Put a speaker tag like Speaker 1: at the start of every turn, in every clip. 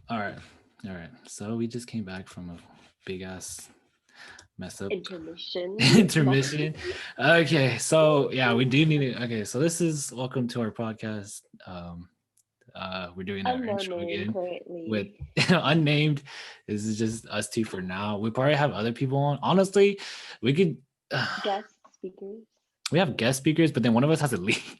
Speaker 1: All right. All right. So we just came back from a big ass mess up
Speaker 2: Intermission. No.
Speaker 1: intermission. Okay. So yeah, we do need it. Okay. So this is welcome to our podcast. We're doing our
Speaker 2: Unknown
Speaker 1: intro
Speaker 2: name
Speaker 1: again with
Speaker 2: currently.
Speaker 1: unnamed. This is just us two for now. We probably have other people on. Honestly, we could.
Speaker 2: Guest speakers.
Speaker 1: We have guest speakers, but then one of us has to leave.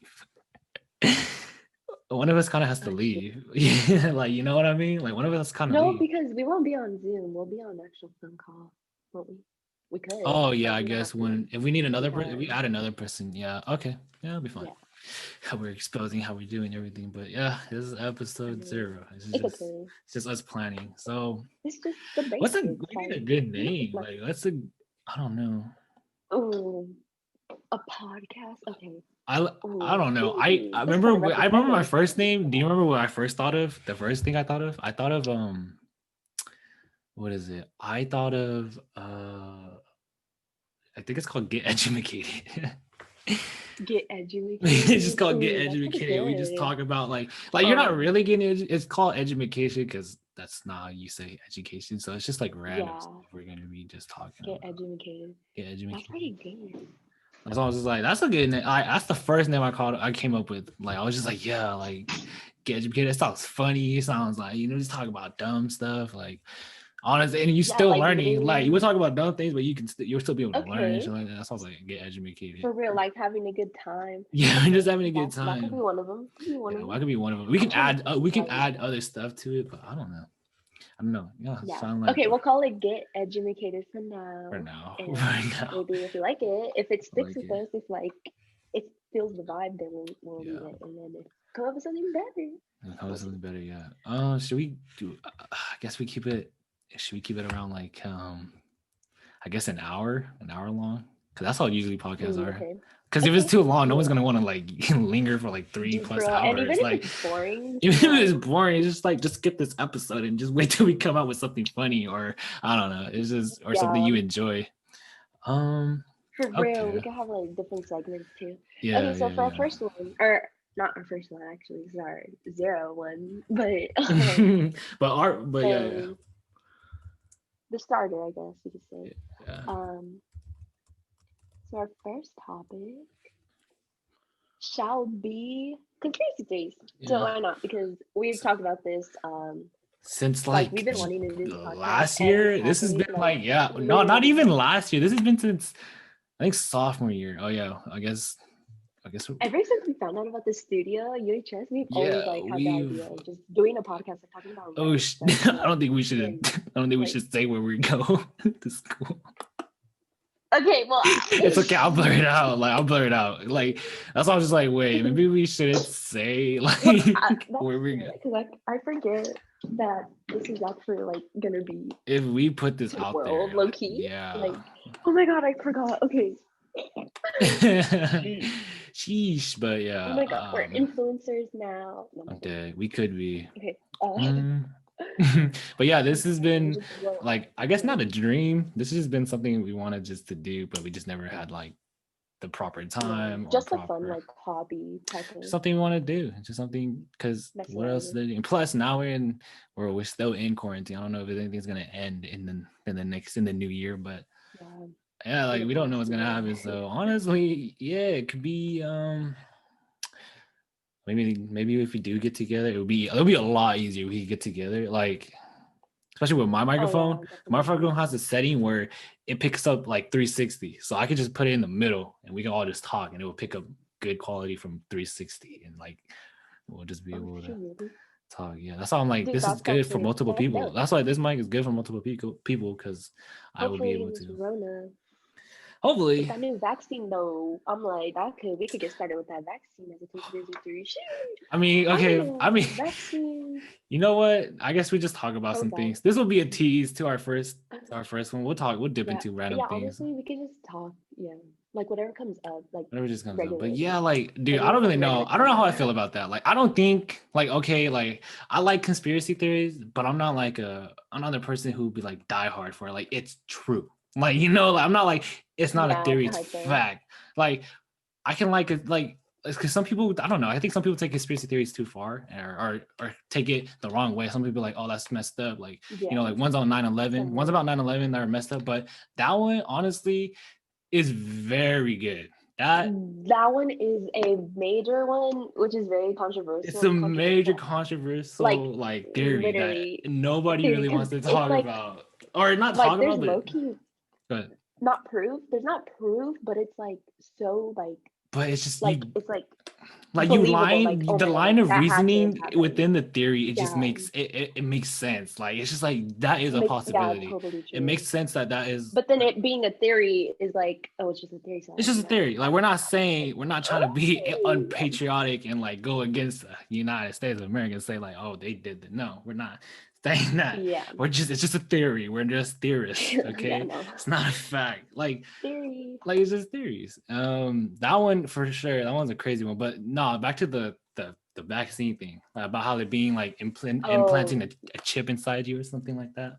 Speaker 1: One of us kind of has to
Speaker 2: Oh shit.
Speaker 1: leave. Yeah, like you know what I mean? Like one of us kind of
Speaker 2: No,
Speaker 1: leave.
Speaker 2: because we won't be on Zoom. We'll be on actual phone call. Won't we? We could,
Speaker 1: Oh yeah,
Speaker 2: but
Speaker 1: I
Speaker 2: we don't
Speaker 1: guess
Speaker 2: have to.
Speaker 1: when if we need
Speaker 2: We
Speaker 1: another person, if we
Speaker 2: can.
Speaker 1: add another person, yeah, okay, yeah, it'll be fine.
Speaker 2: Yeah.
Speaker 1: We're exposing how we're doing everything, but yeah, this is
Speaker 2: I
Speaker 1: episode
Speaker 2: mean,
Speaker 1: 0. This is
Speaker 2: it's
Speaker 1: just
Speaker 2: okay.
Speaker 1: it's just us planning. So
Speaker 2: It's just the
Speaker 1: what's a
Speaker 2: basics.
Speaker 1: we need a
Speaker 2: Like,
Speaker 1: good
Speaker 2: nothing
Speaker 1: name?
Speaker 2: much.
Speaker 1: Like what's a I don't know.
Speaker 2: Ooh, a podcast. Okay.
Speaker 1: I I
Speaker 2: Ooh,
Speaker 1: don't know. I
Speaker 2: let's start
Speaker 1: remember
Speaker 2: at the
Speaker 1: I remember my
Speaker 2: beginning.
Speaker 1: first name. Do you remember what I first thought of? The first thing I thought of? I thought of what is it? I thought of I think it's called Get Edumacated.
Speaker 2: Get
Speaker 1: It's just
Speaker 2: educated.
Speaker 1: called Get
Speaker 2: Ooh, that's pretty
Speaker 1: Educated. We just
Speaker 2: good.
Speaker 1: talk about like you're not
Speaker 2: Um,
Speaker 1: really getting it's called education because that's not how you say education. So it's just like random
Speaker 2: yeah,
Speaker 1: stuff we're gonna be just talking
Speaker 2: get
Speaker 1: about.
Speaker 2: educated.
Speaker 1: Get
Speaker 2: That's
Speaker 1: educated.
Speaker 2: pretty good.
Speaker 1: So I was just like, that's a good name. That's the first name I came up with. Like I was just like, yeah, like Get Educated. It sounds funny. It sounds like just talk about dumb stuff. Like honestly, and you
Speaker 2: Yeah,
Speaker 1: still
Speaker 2: like
Speaker 1: learning. Like you
Speaker 2: literally.
Speaker 1: would talk about dumb things, but you'll still be able to learn and
Speaker 2: Okay,
Speaker 1: shit like that. That sounds like Get Educated.
Speaker 2: for real, like having a good time.
Speaker 1: Yeah, we're just
Speaker 2: Okay,
Speaker 1: having a good
Speaker 2: that could be
Speaker 1: time.
Speaker 2: one of them. Could be one
Speaker 1: Yeah,
Speaker 2: of
Speaker 1: well,
Speaker 2: them.
Speaker 1: that could be one of them.
Speaker 2: I'm trying to
Speaker 1: We
Speaker 2: think.
Speaker 1: can
Speaker 2: Like,
Speaker 1: add other stuff to it, but I don't know. I don't know. Yeah,
Speaker 2: yeah.
Speaker 1: sound like
Speaker 2: Okay, we'll call it get educated for
Speaker 1: for
Speaker 2: now,
Speaker 1: now. Right
Speaker 2: and
Speaker 1: now.
Speaker 2: maybe if we like it, if it
Speaker 1: I
Speaker 2: sticks
Speaker 1: like
Speaker 2: with
Speaker 1: it.
Speaker 2: us, if like it feels the vibe, then we'll leave
Speaker 1: Yeah.
Speaker 2: it, and then if come up with something better,
Speaker 1: How
Speaker 2: we'll
Speaker 1: is
Speaker 2: see.
Speaker 1: something better? Yeah. Should we do I guess we keep it should we keep it around like I guess an hour long? Cuz that's how usually podcasts are.
Speaker 2: Okay.
Speaker 1: Cuz if it's
Speaker 2: Okay.
Speaker 1: too long, no one's
Speaker 2: Yeah.
Speaker 1: going to want to like linger for like 3
Speaker 2: Dude, for
Speaker 1: plus
Speaker 2: real. And even
Speaker 1: hours.
Speaker 2: if
Speaker 1: Like
Speaker 2: it's boring,
Speaker 1: even
Speaker 2: just
Speaker 1: if it's
Speaker 2: like
Speaker 1: boring, it's just like just skip this episode and just wait till we come out with something funny or I don't know. It's just or something
Speaker 2: yeah,
Speaker 1: you enjoy. Um
Speaker 2: for real. We
Speaker 1: okay.
Speaker 2: could have like different segments too. Okay,
Speaker 1: Yeah,
Speaker 2: so for our
Speaker 1: yeah,
Speaker 2: first one, or not our first one actually, this is our 0 1, but
Speaker 1: yeah. but yeah, yeah.
Speaker 2: so the starter, I guess you could say.
Speaker 1: Yeah.
Speaker 2: Um, so our first topic shall be conspiracy theories. So
Speaker 1: Yeah.
Speaker 2: why not? Because we've talked about this.
Speaker 1: Since
Speaker 2: Like we've
Speaker 1: like
Speaker 2: been wanting to do this podcast
Speaker 1: last
Speaker 2: and
Speaker 1: year. This has
Speaker 2: happily,
Speaker 1: been
Speaker 2: like
Speaker 1: like yeah, no, not even
Speaker 2: literally
Speaker 1: last year. This has been since I think sophomore year. Oh yeah, I guess
Speaker 2: ever since we found out about the studio, UHS, we've always
Speaker 1: yeah,
Speaker 2: like had the idea
Speaker 1: we've
Speaker 2: of just doing a podcast and talking about
Speaker 1: oh
Speaker 2: random stuff and
Speaker 1: I
Speaker 2: like
Speaker 1: don't think we should
Speaker 2: and
Speaker 1: I don't think we
Speaker 2: like
Speaker 1: should say where we go to school.
Speaker 2: okay, well
Speaker 1: It's okay, I'll blur it out. Like I'll blur it out. Like that's why I was just like, wait, maybe we shouldn't say
Speaker 2: well
Speaker 1: like
Speaker 2: that's
Speaker 1: where we
Speaker 2: good
Speaker 1: go.
Speaker 2: because I forget that this is actually like gonna be
Speaker 1: If we put this
Speaker 2: to the
Speaker 1: out
Speaker 2: world
Speaker 1: there,
Speaker 2: low
Speaker 1: like
Speaker 2: key.
Speaker 1: yeah.
Speaker 2: Like oh my god, I forgot. Okay,
Speaker 1: Sheesh, but
Speaker 2: oh
Speaker 1: yeah,
Speaker 2: my god, we're influencers now. No, I'm just kidding.
Speaker 1: okay, we could be.
Speaker 2: Okay,
Speaker 1: Mm. But yeah, this has
Speaker 2: okay,
Speaker 1: been
Speaker 2: just blow up.
Speaker 1: like I guess not a dream. This has just been something we wanted just to do, but we just never had like the proper
Speaker 2: Yeah,
Speaker 1: time or
Speaker 2: just a fun
Speaker 1: proper
Speaker 2: like hobby type
Speaker 1: just
Speaker 2: of
Speaker 1: something we want to do. Just something because
Speaker 2: messing
Speaker 1: what
Speaker 2: around
Speaker 1: else?
Speaker 2: with.
Speaker 1: And plus now we're still in quarantine. I don't know if anything's gonna end in the next in the new year, but
Speaker 2: Yeah,
Speaker 1: yeah,
Speaker 2: in
Speaker 1: like
Speaker 2: the
Speaker 1: we don't know
Speaker 2: past
Speaker 1: what's gonna
Speaker 2: year.
Speaker 1: happen. So honestly, yeah, it could be maybe if we do get together, it'll be a lot easier if we could get together. Like especially with my
Speaker 2: Oh
Speaker 1: microphone.
Speaker 2: yeah,
Speaker 1: My
Speaker 2: definitely.
Speaker 1: microphone has a setting where it picks up like 360. So I could just put it in the middle and we can all just talk and it will pick up good quality from 360 and like we'll just be
Speaker 2: Oh
Speaker 1: able to
Speaker 2: shoot,
Speaker 1: talk. Yeah. That's why I'm like,
Speaker 2: dude,
Speaker 1: this is
Speaker 2: that's
Speaker 1: good for
Speaker 2: actually
Speaker 1: multiple
Speaker 2: that's
Speaker 1: people.
Speaker 2: dope.
Speaker 1: That's why this mic is good for multiple people because I will be
Speaker 2: Hopefully
Speaker 1: able
Speaker 2: this
Speaker 1: to
Speaker 2: Rona with
Speaker 1: hopefully.
Speaker 2: that new vaccine though, I'm like that could we could get started with that vaccine as a conspiracy theory. Shoot,
Speaker 1: I mean,
Speaker 2: I
Speaker 1: okay. I mean,
Speaker 2: know vaccine
Speaker 1: you know what? I guess we just talk about
Speaker 2: so
Speaker 1: some
Speaker 2: bad.
Speaker 1: things. This will be a tease to our first one. We'll dip
Speaker 2: Yeah,
Speaker 1: into random
Speaker 2: yeah.
Speaker 1: things.
Speaker 2: Honestly, we could just talk. Yeah, like whatever comes up, like
Speaker 1: Whatever just comes up. But yeah,
Speaker 2: regularly,
Speaker 1: like, dude,
Speaker 2: like
Speaker 1: I
Speaker 2: we'll
Speaker 1: don't
Speaker 2: just
Speaker 1: really
Speaker 2: have
Speaker 1: know.
Speaker 2: regular
Speaker 1: I don't know how I feel
Speaker 2: conversation.
Speaker 1: about that. Like, I don't think like okay, like I like conspiracy theories, but I'm not like I'm not the person who'd be like die hard for it. Like it's true. Like, like I'm not like it's not a
Speaker 2: Yeah,
Speaker 1: theory, it's
Speaker 2: type of.
Speaker 1: fact. Like I can like it like because some people, I don't know, I think some people take conspiracy theories too far, or take it the wrong way. Some people are like, oh, that's messed up. Like,
Speaker 2: Yeah.
Speaker 1: like one's on 9/11, one's about 9/11 that are messed up, but that one honestly is very good.
Speaker 2: That one is a major one, which is very
Speaker 1: It's
Speaker 2: controversial.
Speaker 1: a major controversial like theory that
Speaker 2: literally
Speaker 1: nobody
Speaker 2: theory,
Speaker 1: really wants to talk
Speaker 2: like,
Speaker 1: about, or not talk
Speaker 2: there's
Speaker 1: about, but
Speaker 2: low-key not proof. There's not proof, but it's like so
Speaker 1: but it's just
Speaker 2: it's
Speaker 1: like you
Speaker 2: believable.
Speaker 1: line
Speaker 2: Like, oh
Speaker 1: the
Speaker 2: my
Speaker 1: line
Speaker 2: god,
Speaker 1: of
Speaker 2: that had to have
Speaker 1: reasoning
Speaker 2: happened.
Speaker 1: within the theory, it just
Speaker 2: Yeah.
Speaker 1: makes it makes sense. Like, it's just like that is a
Speaker 2: Yeah,
Speaker 1: possibility.
Speaker 2: totally true.
Speaker 1: It makes sense that is,
Speaker 2: but then it being a theory is like, oh, it's just a theory. So
Speaker 1: it's just a theory. Like, we're not trying to be unpatriotic and like go against the United States of America and say like, oh, they did that. No, we're not saying that.
Speaker 2: Yeah.
Speaker 1: It's just a theory. We're just theorists. Okay.
Speaker 2: Yeah, no.
Speaker 1: It's not a fact. Like,
Speaker 2: theory.
Speaker 1: Like, it's just theories. That one for sure. That one's a crazy one. But no, back to the vaccine thing, about how they're being like implanting a chip inside you or something like that.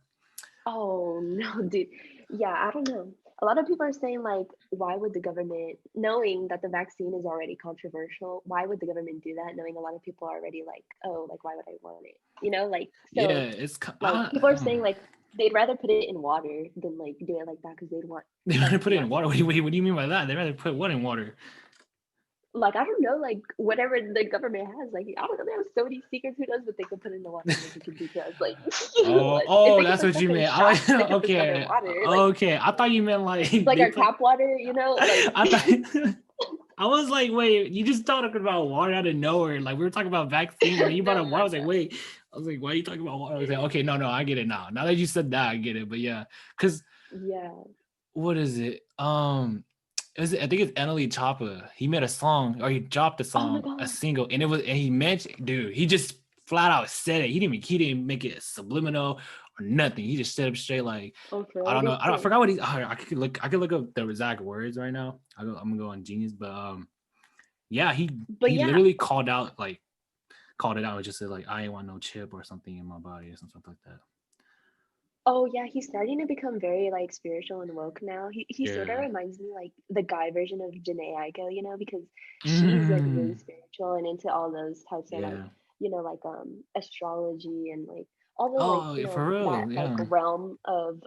Speaker 2: Oh no, dude. Yeah, I don't know. A lot of people are saying like, why would the government, knowing that the vaccine is already controversial, why would the government do that, knowing a lot of people are already like, oh, like, why would I want it? So
Speaker 1: yeah, it's
Speaker 2: like, people are saying like they'd rather put it in water than like do it like that, because
Speaker 1: they'd rather put it in water. What do you mean by that? They'd rather put what in water?
Speaker 2: Like, I don't know, like whatever the government has, like, I don't know, they have so many secrets. Who knows what they could put in the water that they could do to us? Like,
Speaker 1: that's what you meant. Okay, okay. I thought you meant like
Speaker 2: our tap water, Like,
Speaker 1: I thought. I was like, wait, you just talking about water out of nowhere. Like, we were talking about vaccines, and you brought up water. I was like, wait. I was like, why are you talking about water? I was like, okay, no, I get it now. Now that you said that, I get it. But yeah, because what is it? I think it's Enely Choppa. He made a song, or he dropped a song, a single, and he mentioned, dude, he just flat out said it. He didn't make it subliminal or nothing. He just said up straight, like, I don't know. I forgot what I could look up the exact words right now. I'm gonna go on Genius, but yeah, he literally called it out and just said like, I ain't want no chip or something in my body or something like that.
Speaker 2: Oh yeah, he's starting to become very like spiritual and woke now. He sort of reminds me like the guy version of Janae Aiko, because she's like really spiritual and into all those types of like astrology and like all the like
Speaker 1: for real,
Speaker 2: like realm of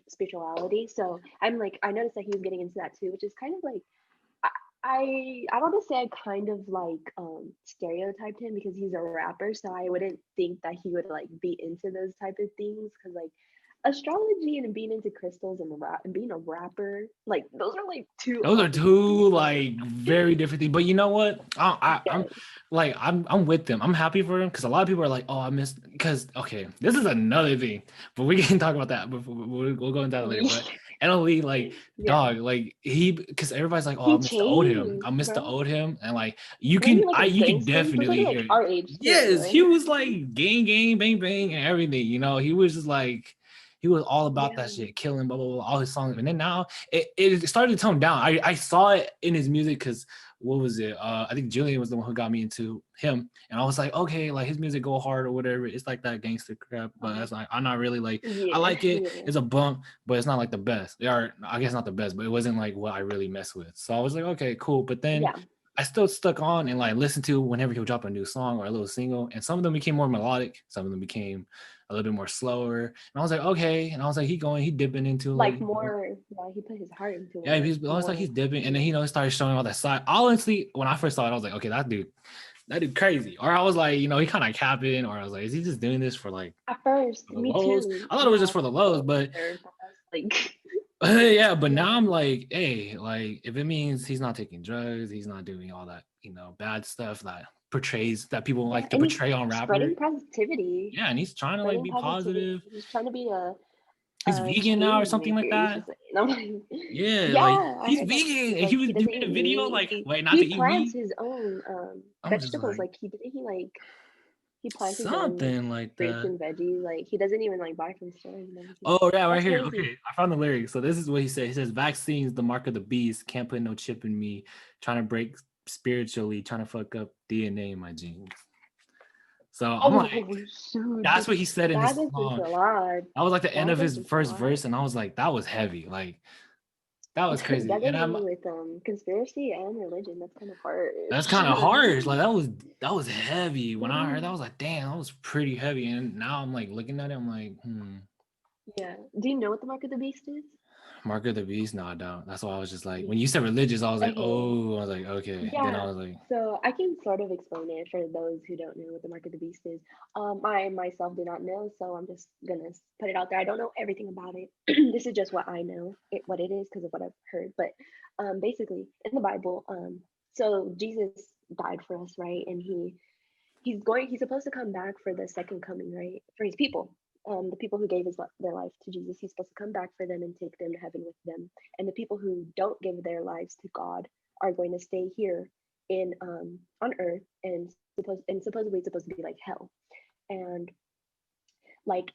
Speaker 2: spirituality. So I noticed that he was getting into that too, which is kind of like, I want to say I kind of like stereotyped him because he's a rapper, so I wouldn't think that he would like be into those type of things, because like astrology and being into crystals and being a rapper, like those are like two
Speaker 1: like very different things. But you know what? I'm with them. I'm happy for him, because a lot of people are like, oh, I missed, because okay, this is another thing, but we can talk about that. But we'll go into that later. But Enely, like, dog, like because everybody's like, oh, I missed the old him, and like you can definitely hear
Speaker 2: our age.
Speaker 1: Yes, he was like gang, bang, bang, and everything. He was just like, he was all about that shit, killing, blah, blah, blah, all his songs. And then now it started to tone down. I saw it in his music, because what was it? I think Julian was the one who got me into him. And I was like, okay, like his music go hard or whatever. It's like that gangster crap, but that's like, I'm not really like, I like it. It's a bump, but it's not like the best. Or I guess not the best, but it wasn't like what I really mess with. So I was like, okay, cool. But then I still stuck on and like listened to whenever he would drop a new song or a little single. And some of them became more melodic. Some of them became a little bit more slower. And I was like, okay. And I was like, he dipping into
Speaker 2: like more, he put his heart into it.
Speaker 1: Yeah, I was like, he's dipping. And then he started showing all that side. Honestly, when I first saw it, I was like, okay, that dude crazy. Or I was like, he kind of capping, or I was like, is he just doing this for like
Speaker 2: at first, me
Speaker 1: lows?
Speaker 2: too.
Speaker 1: I thought it was just for the lows, but
Speaker 2: like
Speaker 1: yeah, but now I'm like, hey, like if it means he's not taking drugs, he's not doing all that, bad stuff that people like to portray on rappers.
Speaker 2: Spreading positivity.
Speaker 1: Yeah, and he's trying to like be positive.
Speaker 2: He's trying to be
Speaker 1: he's vegan now or something like that. Like, he's vegan. And he was doing a video like, wait, not to eat meat.
Speaker 2: He plants his own vegetables. Like, he plants
Speaker 1: something
Speaker 2: his own
Speaker 1: like
Speaker 2: fruits
Speaker 1: that
Speaker 2: and veggies. Like, he doesn't even like buy from stores.
Speaker 1: Oh yeah, right here. Okay, I found the lyrics. So this is what he said. He says, "Vaccines, the mark of the beast. Can't put no chip in me. Trying to break spiritually. Trying to fuck up DNA in my genes." So I'm like, that's what he said in his song. That was like the end of his first verse, and I was like, that was heavy. Like, That was crazy.
Speaker 2: That
Speaker 1: And
Speaker 2: goes in with conspiracy and religion. That's kind of hard.
Speaker 1: that's kind of harsh. Like that was heavy. When I heard that, I
Speaker 2: Mhm.
Speaker 1: was like, damn, that was pretty heavy. And now I'm like looking at it, I'm like,
Speaker 2: Yeah. Do you know what the mark of the beast is?
Speaker 1: Mark of the Beast? No, I don't. That's why I was just like, when
Speaker 2: Yeah.
Speaker 1: you said religious, I was like,
Speaker 2: Okay.
Speaker 1: oh, I was like, okay. Then I
Speaker 2: Yeah.
Speaker 1: was like,
Speaker 2: So I can sort of explain it for those who don't know what the mark of the beast is. I myself do not know, so I'm just gonna put it out there. I don't know everything about it. This is just what I know, what it is because of what I've heard. But basically, in the Bible, so Jesus died for us, right? And he's supposed to come back for the second coming, right? For his people. The people who gave their life to Jesus, he's supposed to come back for them and take them to heaven with them. And the people who don't give their lives to God are going to stay here in on earth and supposedly it's supposed to be like hell. And like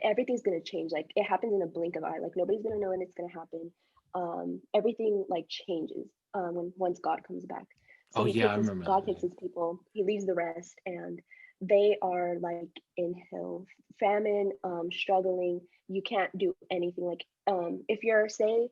Speaker 2: everything's gonna change. Like it happens in a blink of eye. Like nobody's gonna know when it's gonna happen. Everything like changes when once God comes back. So
Speaker 1: oh yeah, I remember
Speaker 2: God
Speaker 1: that.
Speaker 2: takes his people, he leaves the rest, and they are like in hell, famine, struggling. You can't do anything. Like if you're say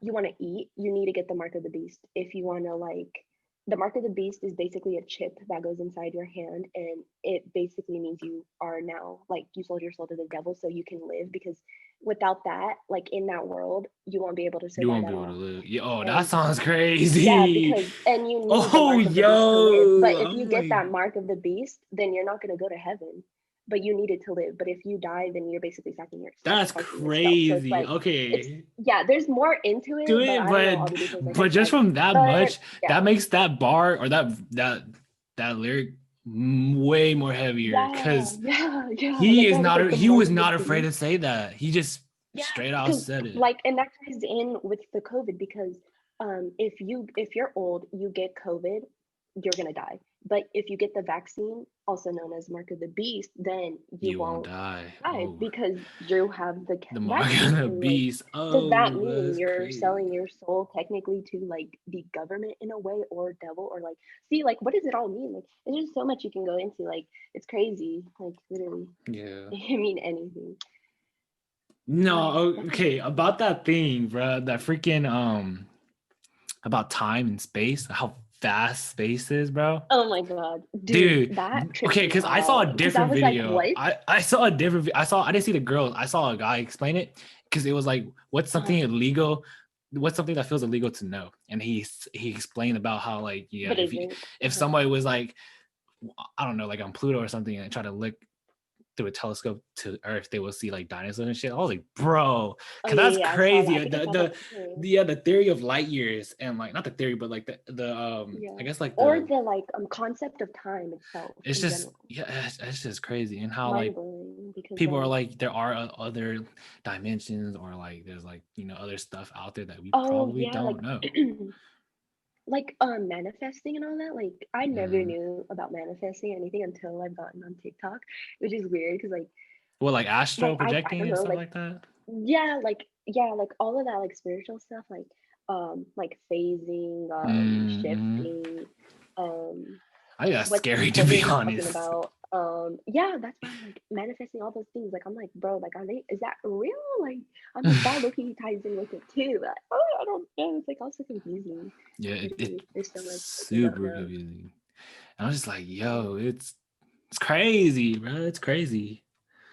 Speaker 2: you want to eat, you need to get the mark of the beast. If you want to like the mark of the beast is basically a chip that goes inside your hand, and it basically means you are now like you sold your soul to the devil so you can live, because without that, like in that world, you won't be able to
Speaker 1: You
Speaker 2: survive
Speaker 1: won't be
Speaker 2: at
Speaker 1: able to
Speaker 2: all.
Speaker 1: live. Yeah, oh, that
Speaker 2: And
Speaker 1: sounds
Speaker 2: yeah,
Speaker 1: crazy.
Speaker 2: because and you need the
Speaker 1: Oh,
Speaker 2: mark of the beast to live.
Speaker 1: yo.
Speaker 2: But if you
Speaker 1: I'm
Speaker 2: get
Speaker 1: like,
Speaker 2: that mark of the beast, then you're not going to go to heaven. But you need it to live. But if you die, then you're basically
Speaker 1: that's
Speaker 2: sacrificing yourself. So it's
Speaker 1: crazy.
Speaker 2: like it's
Speaker 1: Okay.
Speaker 2: yeah, there's more into
Speaker 1: Do
Speaker 2: it, but
Speaker 1: it,
Speaker 2: I don't know all the details like I
Speaker 1: but just
Speaker 2: said.
Speaker 1: from that
Speaker 2: But
Speaker 1: much,
Speaker 2: yeah,
Speaker 1: that makes that bar or that lyric way more heavier
Speaker 2: yeah,
Speaker 1: because
Speaker 2: yeah. That's why I was like the
Speaker 1: he
Speaker 2: mark
Speaker 1: was
Speaker 2: of the
Speaker 1: not afraid
Speaker 2: beast.
Speaker 1: to say that. He just
Speaker 2: Yeah,
Speaker 1: straight out
Speaker 2: because
Speaker 1: said it.
Speaker 2: like, and that ties in with the COVID because if you're old, you get COVID, you're gonna die. But if you get the vaccine, also known as mark of the beast, then you
Speaker 1: You won't
Speaker 2: won't
Speaker 1: die.
Speaker 2: die
Speaker 1: Oh,
Speaker 2: because you have the
Speaker 1: the mark of
Speaker 2: vaccine.
Speaker 1: the
Speaker 2: And like,
Speaker 1: beast.
Speaker 2: does that
Speaker 1: Oh,
Speaker 2: mean
Speaker 1: that's
Speaker 2: you're
Speaker 1: crazy.
Speaker 2: selling your soul technically to like the government in a way, or devil, or like, see, like, what does it all mean? Like, there's just so much you can go into. Like, it's crazy. Like, literally,
Speaker 1: Yeah.
Speaker 2: it can mean anything.
Speaker 1: No,
Speaker 2: But that's
Speaker 1: okay,
Speaker 2: interesting.
Speaker 1: about that thing, bro. That freaking about time and space, how fast space is, bro.
Speaker 2: Oh my god, dude,
Speaker 1: Dude,
Speaker 2: that tripped
Speaker 1: okay,
Speaker 2: me
Speaker 1: because I saw a
Speaker 2: out because I
Speaker 1: different
Speaker 2: was like,
Speaker 1: video.
Speaker 2: what?
Speaker 1: I saw a different. I didn't see the girls. I saw a guy explain it because it was like, what's something
Speaker 2: Uh,
Speaker 1: illegal? What's something that feels illegal to know? And he explained about how like yeah,
Speaker 2: but isn't.
Speaker 1: if somebody was like I don't know like on Pluto or something and try to look through a telescope to Earth, they will see like dinosaurs and shit. I was like, bro,
Speaker 2: Oh
Speaker 1: because
Speaker 2: yeah,
Speaker 1: that's
Speaker 2: yeah, I saw that.
Speaker 1: crazy.
Speaker 2: I think I saw that too.
Speaker 1: The theory of light years and like not the theory, but like the I
Speaker 2: Yeah,
Speaker 1: guess like
Speaker 2: or
Speaker 1: the
Speaker 2: the like concept of time itself
Speaker 1: it's
Speaker 2: in
Speaker 1: just
Speaker 2: general,
Speaker 1: yeah, it's just crazy and how
Speaker 2: mind
Speaker 1: like
Speaker 2: blowing because
Speaker 1: people are
Speaker 2: like,
Speaker 1: like there are other dimensions or like there's like other stuff out there that we
Speaker 2: oh
Speaker 1: probably
Speaker 2: yeah, like
Speaker 1: don't know.
Speaker 2: like manifesting and all that. Like I never
Speaker 1: Mhm.
Speaker 2: knew about manifesting anything until I've gotten on TikTok, which is weird because
Speaker 1: Well, like astral
Speaker 2: I
Speaker 1: projecting
Speaker 2: don't
Speaker 1: and
Speaker 2: know,
Speaker 1: stuff
Speaker 2: like
Speaker 1: like that.
Speaker 2: yeah, like all of that like spiritual stuff, like phasing,
Speaker 1: Mm-hmm.
Speaker 2: shifting, um
Speaker 1: I think that's scary to
Speaker 2: what were
Speaker 1: be
Speaker 2: you talking
Speaker 1: honest.
Speaker 2: about? Yeah, that's why I'm like manifesting all those things. Like I'm like, bro, like are they is that real? Like I'm like that looking ties in with it too. Like, oh, I don't know. It's like also confusing.
Speaker 1: Yeah,
Speaker 2: There's so much
Speaker 1: it's
Speaker 2: like we don't
Speaker 1: super
Speaker 2: know.
Speaker 1: confusing. And I'm just like,
Speaker 2: Yeah.
Speaker 1: yo, it's crazy, bro. It's crazy.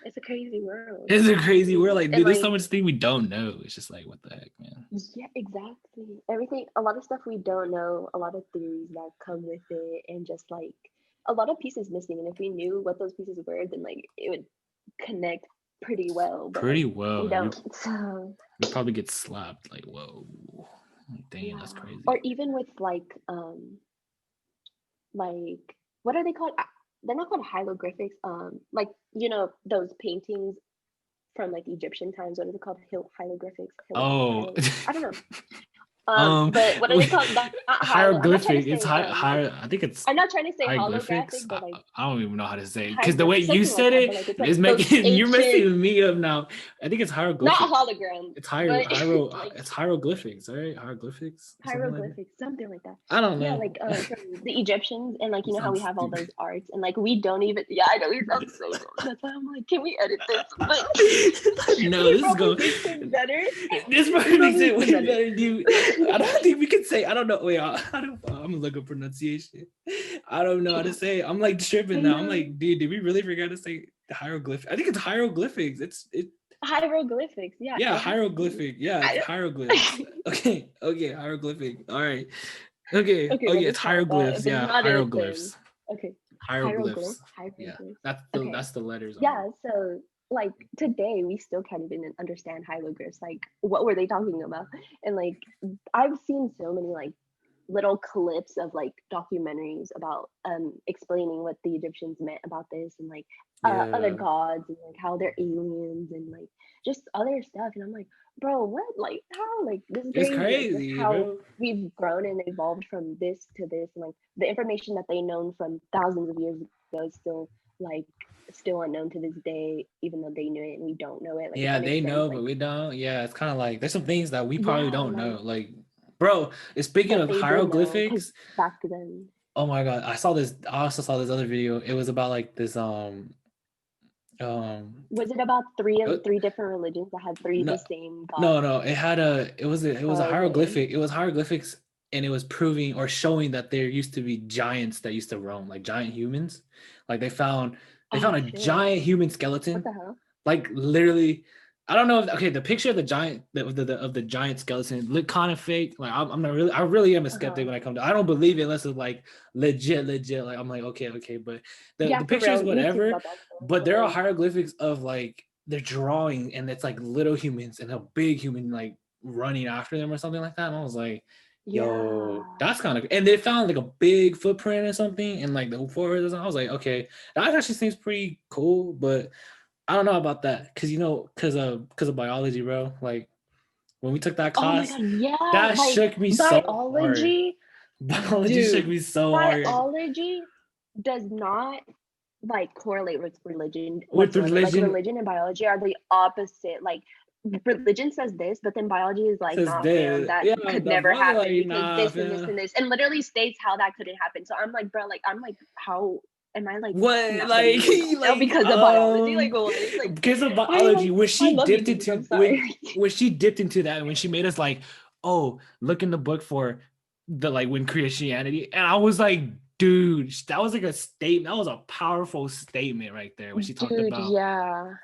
Speaker 2: It's a crazy world.
Speaker 1: It's a crazy
Speaker 2: Honestly.
Speaker 1: world. Like,
Speaker 2: And
Speaker 1: dude, there's so
Speaker 2: like,
Speaker 1: much thing we don't know. It's just like, what the heck, man?
Speaker 2: yeah, exactly. Everything, a lot of stuff we don't know, a lot of theories that come with it, and just like a lot of pieces missing. And if we knew what those pieces were, then like it would connect pretty well, but
Speaker 1: Pretty
Speaker 2: we
Speaker 1: well.
Speaker 2: don't. So
Speaker 1: We probably get slapped. Like, whoa, like, damn, that's
Speaker 2: yeah. Or
Speaker 1: crazy.
Speaker 2: even with like what are they called? They're not called hieroglyphics. Like those paintings from like Egyptian times. What are they called? Hieroglyphics.
Speaker 1: Oh,
Speaker 2: I don't know. But what are they called? Not I'm not trying to
Speaker 1: hieroglyphic. It's
Speaker 2: say
Speaker 1: higher. I think it's
Speaker 2: I'm not trying to say
Speaker 1: hieroglyphics.
Speaker 2: holographic, but like
Speaker 1: I don't even know how to say it because the way you
Speaker 2: something like
Speaker 1: said
Speaker 2: that.
Speaker 1: it
Speaker 2: But like it's like
Speaker 1: is
Speaker 2: those
Speaker 1: making you're
Speaker 2: ancient,
Speaker 1: messing me up now. I think it's
Speaker 2: not
Speaker 1: hieroglyphics.
Speaker 2: hologram,
Speaker 1: It's
Speaker 2: but like
Speaker 1: it's hieroglyphics, right? Hieroglyphics or something like that.
Speaker 2: hieroglyphics, something like that.
Speaker 1: I don't
Speaker 2: Yeah,
Speaker 1: know.
Speaker 2: like from the Egyptians, and like
Speaker 1: It
Speaker 2: how we
Speaker 1: sounds
Speaker 2: have all
Speaker 1: stupid.
Speaker 2: those arts, and like we don't even. Yeah, I know we sound so dumb. That's why I'm like, can we edit this? But
Speaker 1: No,
Speaker 2: it
Speaker 1: this is
Speaker 2: probably
Speaker 1: going.
Speaker 2: makes it better.
Speaker 1: This
Speaker 2: It
Speaker 1: probably makes
Speaker 2: probably
Speaker 1: it
Speaker 2: makes
Speaker 1: way
Speaker 2: it better.
Speaker 1: better, dude. I don't think we can say. I don't know. Wait, I don't. I'm gonna look up pronunciation. I don't know how to say it. I'm like tripping
Speaker 2: I
Speaker 1: now. I'm
Speaker 2: know.
Speaker 1: like, dude, did we really forget to say the hieroglyph? I think it's hieroglyphics. It.
Speaker 2: Hieroglyphics, yeah,
Speaker 1: Yeah,
Speaker 2: it has to be.
Speaker 1: hieroglyphic. Yeah, it's
Speaker 2: I
Speaker 1: hieroglyphs. Okay, hieroglyphic. All right. Okay.
Speaker 2: okay,
Speaker 1: Oh
Speaker 2: we'll
Speaker 1: yeah, it's
Speaker 2: just call it that.
Speaker 1: hieroglyphs.
Speaker 2: If it's
Speaker 1: Yeah,
Speaker 2: not it, then
Speaker 1: hieroglyphs.
Speaker 2: okay.
Speaker 1: Hieroglyphs. Yeah,
Speaker 2: Hieroglyphs. Okay.
Speaker 1: that's the letters on it.
Speaker 2: Yeah, so like today we still can't even understand hieroglyphs. Like what were they talking about? And like I've seen so many like little clips of like documentaries about explaining what the Egyptians meant about this and like other
Speaker 1: Yeah,
Speaker 2: gods and like how they're aliens and like just other stuff. And I'm like, bro, what? Like how? Like this is
Speaker 1: it's
Speaker 2: crazy. Like just
Speaker 1: crazy,
Speaker 2: how
Speaker 1: bro.
Speaker 2: we've grown and evolved from this to this, and like the information that they known from thousands of years ago is like still unknown to this day, even though they knew it and we don't know it. Like it
Speaker 1: Yeah,
Speaker 2: makes
Speaker 1: they
Speaker 2: sense.
Speaker 1: know, but
Speaker 2: Like
Speaker 1: we don't. Yeah, it's kind of like there's some things that we probably
Speaker 2: yeah,
Speaker 1: don't
Speaker 2: like
Speaker 1: know. Like, bro, speaking
Speaker 2: that
Speaker 1: of
Speaker 2: they did know because
Speaker 1: hieroglyphics,
Speaker 2: back then.
Speaker 1: oh my god, I saw this. I also saw this other video. It was about like this um
Speaker 2: Was it about
Speaker 1: uh,
Speaker 2: three different religions that had three
Speaker 1: no
Speaker 2: the same
Speaker 1: no
Speaker 2: god?
Speaker 1: no it had a it was a
Speaker 2: Okay.
Speaker 1: hieroglyphic. It was hieroglyphics, and it was proving or showing that there used to be giants that used to roam, like giant humans. Like they found
Speaker 2: Oh
Speaker 1: a
Speaker 2: shit.
Speaker 1: giant human
Speaker 2: What
Speaker 1: skeleton,
Speaker 2: the hell?
Speaker 1: like literally. I don't know if okay, the picture of the giant of the giant skeleton looked kind of fake. Like I'm not really, I really am a skeptic
Speaker 2: Uh-huh.
Speaker 1: when I come to. I don't believe it unless it's like legit. Like I'm like okay, but the
Speaker 2: Yeah, for
Speaker 1: picture is
Speaker 2: real. Me too
Speaker 1: whatever.
Speaker 2: about that stuff.
Speaker 1: But
Speaker 2: But
Speaker 1: there are
Speaker 2: like,
Speaker 1: hieroglyphics of like they're drawing, and it's like little humans and a big human like running after them or something like that. And I was like, yo,
Speaker 2: yeah.
Speaker 1: that's kind of. And they found like a big footprint or something in like the forest. I was like, okay, that actually seems pretty cool, but I don't know about that because because of biology, bro. Like when we took that
Speaker 2: Oh my
Speaker 1: class,
Speaker 2: god, yeah.
Speaker 1: that
Speaker 2: Like
Speaker 1: shook me so hard.
Speaker 2: biology,
Speaker 1: Biology shook
Speaker 2: dude.
Speaker 1: me so hard
Speaker 2: Biology does not like correlate with religion
Speaker 1: with
Speaker 2: whatsoever. Like
Speaker 1: religion.
Speaker 2: religion and biology are the opposite. Like religion says this, but then biology is like,
Speaker 1: Says
Speaker 2: nah, fam,
Speaker 1: this,
Speaker 2: that
Speaker 1: yeah,
Speaker 2: could
Speaker 1: the
Speaker 2: never
Speaker 1: fuck,
Speaker 2: happen
Speaker 1: like
Speaker 2: because
Speaker 1: nah,
Speaker 2: this and this
Speaker 1: fam.
Speaker 2: and this, and literally states how that couldn't happen. So I'm like, bro, like I'm like, how am I like
Speaker 1: What
Speaker 2: not gonna
Speaker 1: like
Speaker 2: even go now
Speaker 1: like
Speaker 2: because of biology? Like what? Like
Speaker 1: because of
Speaker 2: why am I?
Speaker 1: biology when
Speaker 2: I
Speaker 1: she
Speaker 2: love you,
Speaker 1: dipped
Speaker 2: dude. I'm
Speaker 1: into
Speaker 2: sorry.
Speaker 1: when she dipped into that and when she made us like, oh, look in the book for the like when Christianity, and I was like, dude, that was like a statement. That was a powerful statement right there when she talked
Speaker 2: Dude,
Speaker 1: about
Speaker 2: yeah.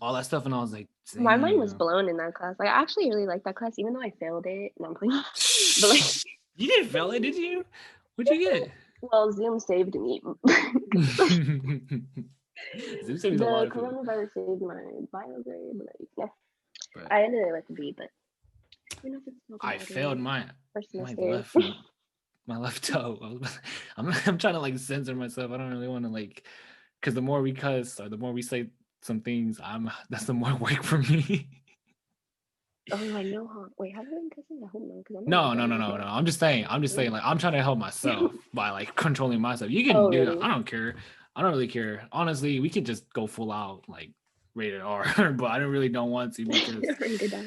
Speaker 1: all that stuff, and I was like,
Speaker 2: My mind was
Speaker 1: damn.
Speaker 2: blown in that class. Like I actually really liked that class, even though I failed it. No, I'm playing. But like,
Speaker 1: You didn't fail it, did you? What'd you get?
Speaker 2: well, Zoom saved me.
Speaker 1: Zoom saves a lot
Speaker 2: The
Speaker 1: of people.
Speaker 2: coronavirus saved my bio grade, but like, yeah,
Speaker 1: But
Speaker 2: I ended it with a B. But you know, if it's smoking
Speaker 1: I
Speaker 2: about
Speaker 1: failed
Speaker 2: it, first
Speaker 1: my
Speaker 2: semester.
Speaker 1: left my left toe. I'm trying to like censor myself. I don't really want to like because the more we cuss or the more we say some things, that's the more work for me.
Speaker 2: Oh, I know, huh? Wait, have I been kissing? I hope not, because I'm gonna
Speaker 1: No,
Speaker 2: get
Speaker 1: no,
Speaker 2: that
Speaker 1: no,
Speaker 2: in
Speaker 1: no,
Speaker 2: jail.
Speaker 1: no. I'm just saying like I'm trying to help myself by like controlling myself. You can
Speaker 2: Oh,
Speaker 1: do it.
Speaker 2: really?
Speaker 1: I don't care. I don't really care. Honestly, we could just go full out like rated R, but I really don't want to because
Speaker 2: Rated R.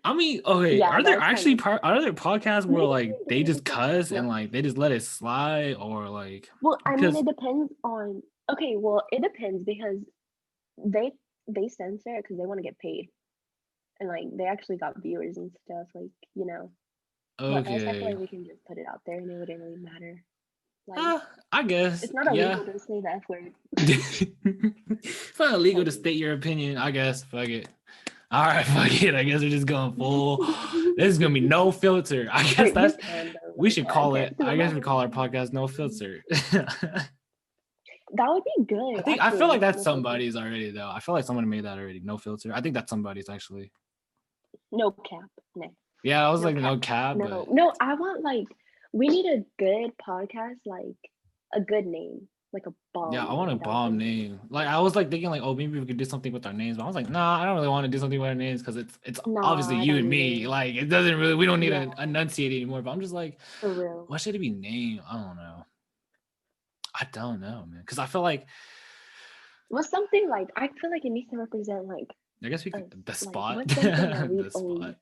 Speaker 1: I mean, okay,
Speaker 2: Yeah, that was kind of.
Speaker 1: are there podcasts where
Speaker 2: Maybe
Speaker 1: like they
Speaker 2: maybe
Speaker 1: just
Speaker 2: not.
Speaker 1: cuss and
Speaker 2: No.
Speaker 1: like they just let it slide or like
Speaker 2: Well, I mean,
Speaker 1: because
Speaker 2: it depends on. Okay, well, it depends because they they censor it because they want to get paid, and like they actually got viewers and stuff. Like but us, I feel
Speaker 1: okay,
Speaker 2: like we can just put it out there and it wouldn't really matter. Like
Speaker 1: I guess
Speaker 2: it's not
Speaker 1: yeah.
Speaker 2: illegal to say the F word.
Speaker 1: It's not illegal to state
Speaker 2: Technically.
Speaker 1: your opinion. I guess fuck it. All right, fuck it. I guess we're just going full. This is gonna be no filter. I
Speaker 2: Or
Speaker 1: guess
Speaker 2: you
Speaker 1: that's
Speaker 2: can though,
Speaker 1: we
Speaker 2: like
Speaker 1: should
Speaker 2: I
Speaker 1: call
Speaker 2: can't
Speaker 1: it.
Speaker 2: because
Speaker 1: I
Speaker 2: I'm
Speaker 1: guess
Speaker 2: not
Speaker 1: we
Speaker 2: really
Speaker 1: call our
Speaker 2: trying
Speaker 1: podcast no
Speaker 2: to.
Speaker 1: filter.
Speaker 2: That would be good,
Speaker 1: I feel like
Speaker 2: actually.
Speaker 1: that's
Speaker 2: No filter.
Speaker 1: somebody's already though. I feel like someone made that already. No filter. I think that's somebody's actually.
Speaker 2: No cap. No.
Speaker 1: Yeah, I was
Speaker 2: No
Speaker 1: like
Speaker 2: cap.
Speaker 1: no cap,
Speaker 2: No.
Speaker 1: but
Speaker 2: No, I want like we need a good podcast, like a good name. like a bomb.
Speaker 1: Yeah, I want a bomb name. Like I was like thinking like, oh, maybe we could do something with our names. But I was like, nah, I don't really want to do something with our names because it's
Speaker 2: No,
Speaker 1: obviously
Speaker 2: I
Speaker 1: you
Speaker 2: don't
Speaker 1: and me.
Speaker 2: either.
Speaker 1: Like it doesn't really we don't need
Speaker 2: Yeah,
Speaker 1: to enunciate anymore. But I'm just like,
Speaker 2: for real.
Speaker 1: what should it be named? I don't know, man. Because I feel like
Speaker 2: What's something like I feel like it needs to represent like
Speaker 1: I guess we
Speaker 2: us.
Speaker 1: could the
Speaker 2: Like
Speaker 1: spot.
Speaker 2: what's something that we
Speaker 1: The
Speaker 2: own?
Speaker 1: spot.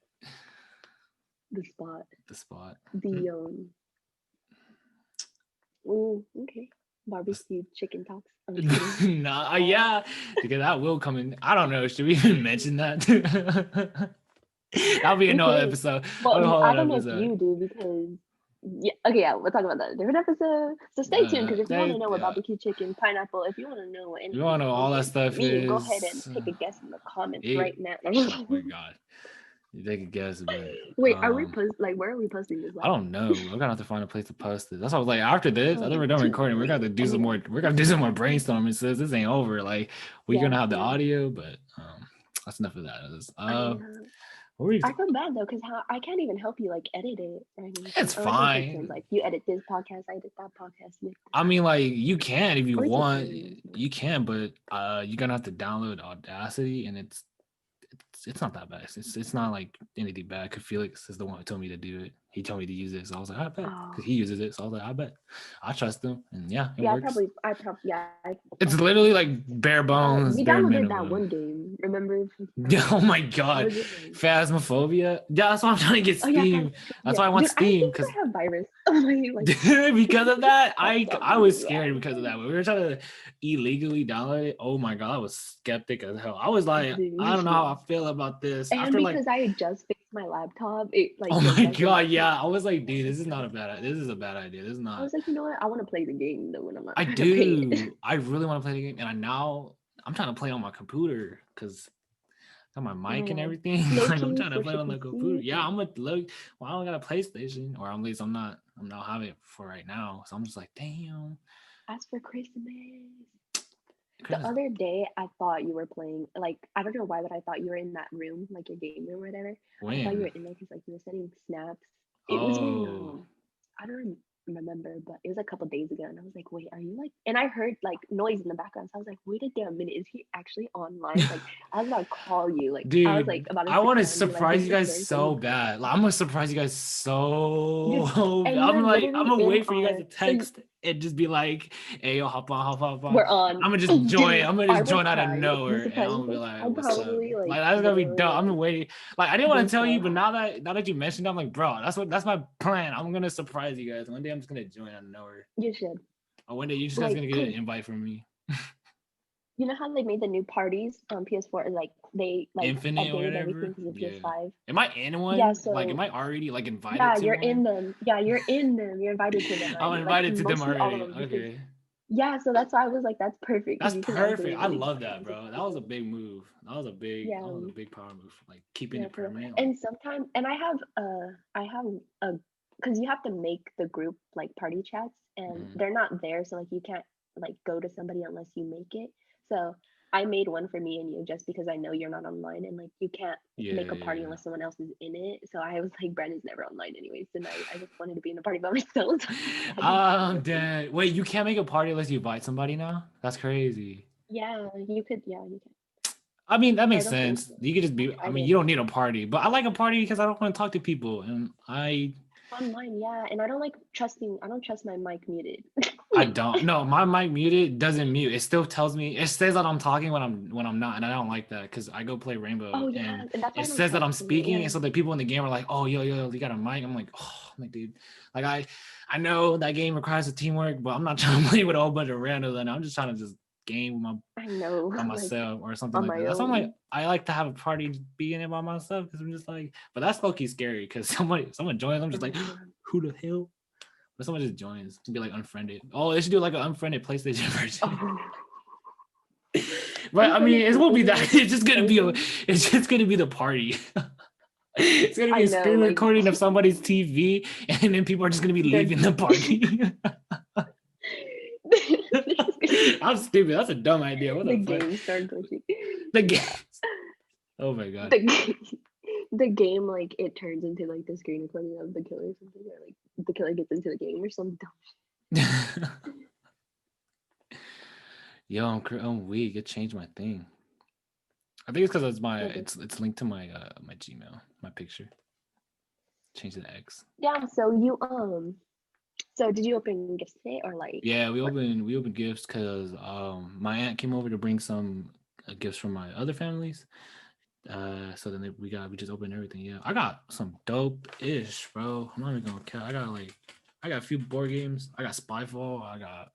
Speaker 2: The spot.
Speaker 1: The spot.
Speaker 2: The Ooh, okay.
Speaker 1: The
Speaker 2: Barbecue chicken talks. I'm just kidding.
Speaker 1: nah, yeah, because that will come in. I don't know. Should we even mention that? That'll be
Speaker 2: We
Speaker 1: another
Speaker 2: could.
Speaker 1: episode.
Speaker 2: Well,
Speaker 1: What a whole
Speaker 2: I
Speaker 1: other
Speaker 2: don't know if
Speaker 1: episode.
Speaker 2: you do because yeah. Okay, yeah, we'll talk about that in a different episode. So stay tuned because if you want to know what
Speaker 1: Yeah.
Speaker 2: barbecue chicken, pineapple, if you want to know what
Speaker 1: You
Speaker 2: anything
Speaker 1: want to know all that
Speaker 2: represents to
Speaker 1: stuff
Speaker 2: me, go ahead and
Speaker 1: is
Speaker 2: take a guess in the comments
Speaker 1: it.
Speaker 2: right now.
Speaker 1: Oh my god, you take a guess, but
Speaker 2: Wait, are we like where are we posting this?
Speaker 1: I don't know. We're gonna have to find a place to post it. That's why I was like, after this, after we're done recording, we're gonna have to do some more. We're gonna do some more brainstorming. Since this ain't over, like we're
Speaker 2: Yeah,
Speaker 1: gonna have the
Speaker 2: yeah.
Speaker 1: audio, but that's enough of that. What were you?
Speaker 2: I feel bad though because I can't even help you like edit it or anything.
Speaker 1: It's
Speaker 2: Or like we take turns.
Speaker 1: fine.
Speaker 2: Like you edit this podcast, I edit that podcast.
Speaker 1: I mean, like you can if you
Speaker 2: Or we take
Speaker 1: want,
Speaker 2: turns.
Speaker 1: you can, but you're gonna have to download Audacity, and it's not that bad. It's not like anything bad. Cause Felix is the one who told me to do it. He told me to use it, so I was like, I bet, because he uses it. So I was like, I bet, I trust him, and yeah, it works.
Speaker 2: I probably, yeah.
Speaker 1: It's literally like bare bones,
Speaker 2: We
Speaker 1: bare
Speaker 2: downloaded that
Speaker 1: minimum.
Speaker 2: one game. Remember?
Speaker 1: Oh my god, Phasmophobia. Yeah, that's why I'm trying to get Steam. That's why I want Steam because
Speaker 2: I have virus.
Speaker 1: because of that, I was scared because of that. When we were trying to illegally download it, oh my god, I was skeptic as hell. I was like, I don't know how I feel about this.
Speaker 2: And
Speaker 1: After
Speaker 2: because
Speaker 1: like,
Speaker 2: I had just fixed my laptop, it like
Speaker 1: oh my god, yeah, I was like, dude, this is not a bad. This is a bad idea. This is not.
Speaker 2: I was like, you know what? I want to play the game though when I'm not.
Speaker 1: I do. I really want to play the game, and I'm trying to play on my computer because got my mic and everything. Like I'm trying to play on the computer. Yeah, I'm a look. Well, I don't got a PlayStation, or at least I'm not having it for right now. So I'm just like, damn.
Speaker 2: As for Christmas. The other day, I thought you were playing. Like I don't know why, but I thought you were in that room, like your game room or whatever.
Speaker 1: When?
Speaker 2: I thought you were in there because like you were sending snaps. It was when I don't remember, but it was a couple days ago, and I was like, wait, are you like? And I heard like noise in the background, so I was like, wait a damn minute, is he actually online? Like I was about to call you, like
Speaker 1: dude,
Speaker 2: I was like about to.
Speaker 1: I want to surprise you guys so bad. Like I'm gonna surprise you guys so. I'm gonna wait for you guys to text and just be like, hey, yo, hop on.
Speaker 2: We're on.
Speaker 1: I'm gonna just join. I'm gonna just join out of nowhere, and I'm gonna be like, what's up? Like that's gonna be dope. I'm waiting. Like I didn't want to tell you, but now that you mentioned it, I'm like, bro, that's my plan. I'm gonna surprise you guys. One day I'm just gonna join out of nowhere.
Speaker 2: You should.
Speaker 1: Or one day you just guys gonna get an invite from me.
Speaker 2: You know how they made the new parties on PS4 and like they like
Speaker 1: Infinite or whatever?
Speaker 2: everything because of PS5.
Speaker 1: Am I in one?
Speaker 2: Yeah, so
Speaker 1: like am I already like invited
Speaker 2: yeah,
Speaker 1: to
Speaker 2: you're
Speaker 1: one?
Speaker 2: in them. Yeah, you're in them. You're invited to them.
Speaker 1: I'm invited to them already. Okay.
Speaker 2: Yeah, so that's why I was like, that's perfect.
Speaker 1: That's perfect. I love that, bro. That was a big move. That was a big power move. Like keeping it permanent.
Speaker 2: And sometimes, and I have a because you have to make the group like party chats, and they're not there, so like you can't like go to somebody unless you make it. So I made one for me and you just because I know you're not online and like you can't make a party unless someone else is in it. So I was like, Brandon's never online anyways, and I just wanted to be in a party by myself.
Speaker 1: Damn. Wait, you can't make a party unless you invite somebody now? That's crazy.
Speaker 2: Yeah, you could. Yeah, you can.
Speaker 1: I mean, that makes sense. You could just be. I mean, you don't need a party, but I like a party because I don't want to talk to people, and
Speaker 2: online, yeah, and I don't trust my mic muted.
Speaker 1: I don't. No, my mic muted doesn't mute. It still tells me. It says that I'm talking when I'm not, and I don't like that because I go play Rainbow and it says that I'm speaking, and so the people in the game are like, "Oh, yo, you got a mic?" I'm like, "Oh, I'm like, dude, like I know that game requires a teamwork, but I'm not trying to play with a whole bunch of randos, and I'm just trying to just game by myself or something like that." That's why I'm like, I like to have a party be in it by myself because I'm just like, but that's low-key scary because someone joins, I'm just like, who the hell? But someone just joins to be like unfriended. Oh, they should do like an unfriended PlayStation version. But I mean, it won't be that. It's just gonna be the party. It's gonna be a screen recording of somebody's TV, and then people are just gonna be leaving the party. I'm stupid. That's a dumb idea. What the
Speaker 2: game started glitching.
Speaker 1: The game. Oh my god.
Speaker 2: The game, like it turns into like the screen recording of the killer or something, or like the killer gets into the game or something.
Speaker 1: Yo, I'm weak. It changed my thing. I think it's because
Speaker 2: What is-
Speaker 1: it's linked to my Gmail, my picture. Change the X.
Speaker 2: Yeah, so you so did you open gifts today or like
Speaker 1: Yeah,
Speaker 2: what?
Speaker 1: we opened gifts because my aunt came over to bring some gifts from my other families. So then we just opened everything. Yeah, I got some dope ish, bro. I'm not even gonna count. I got a few board games. I got Spyfall. I got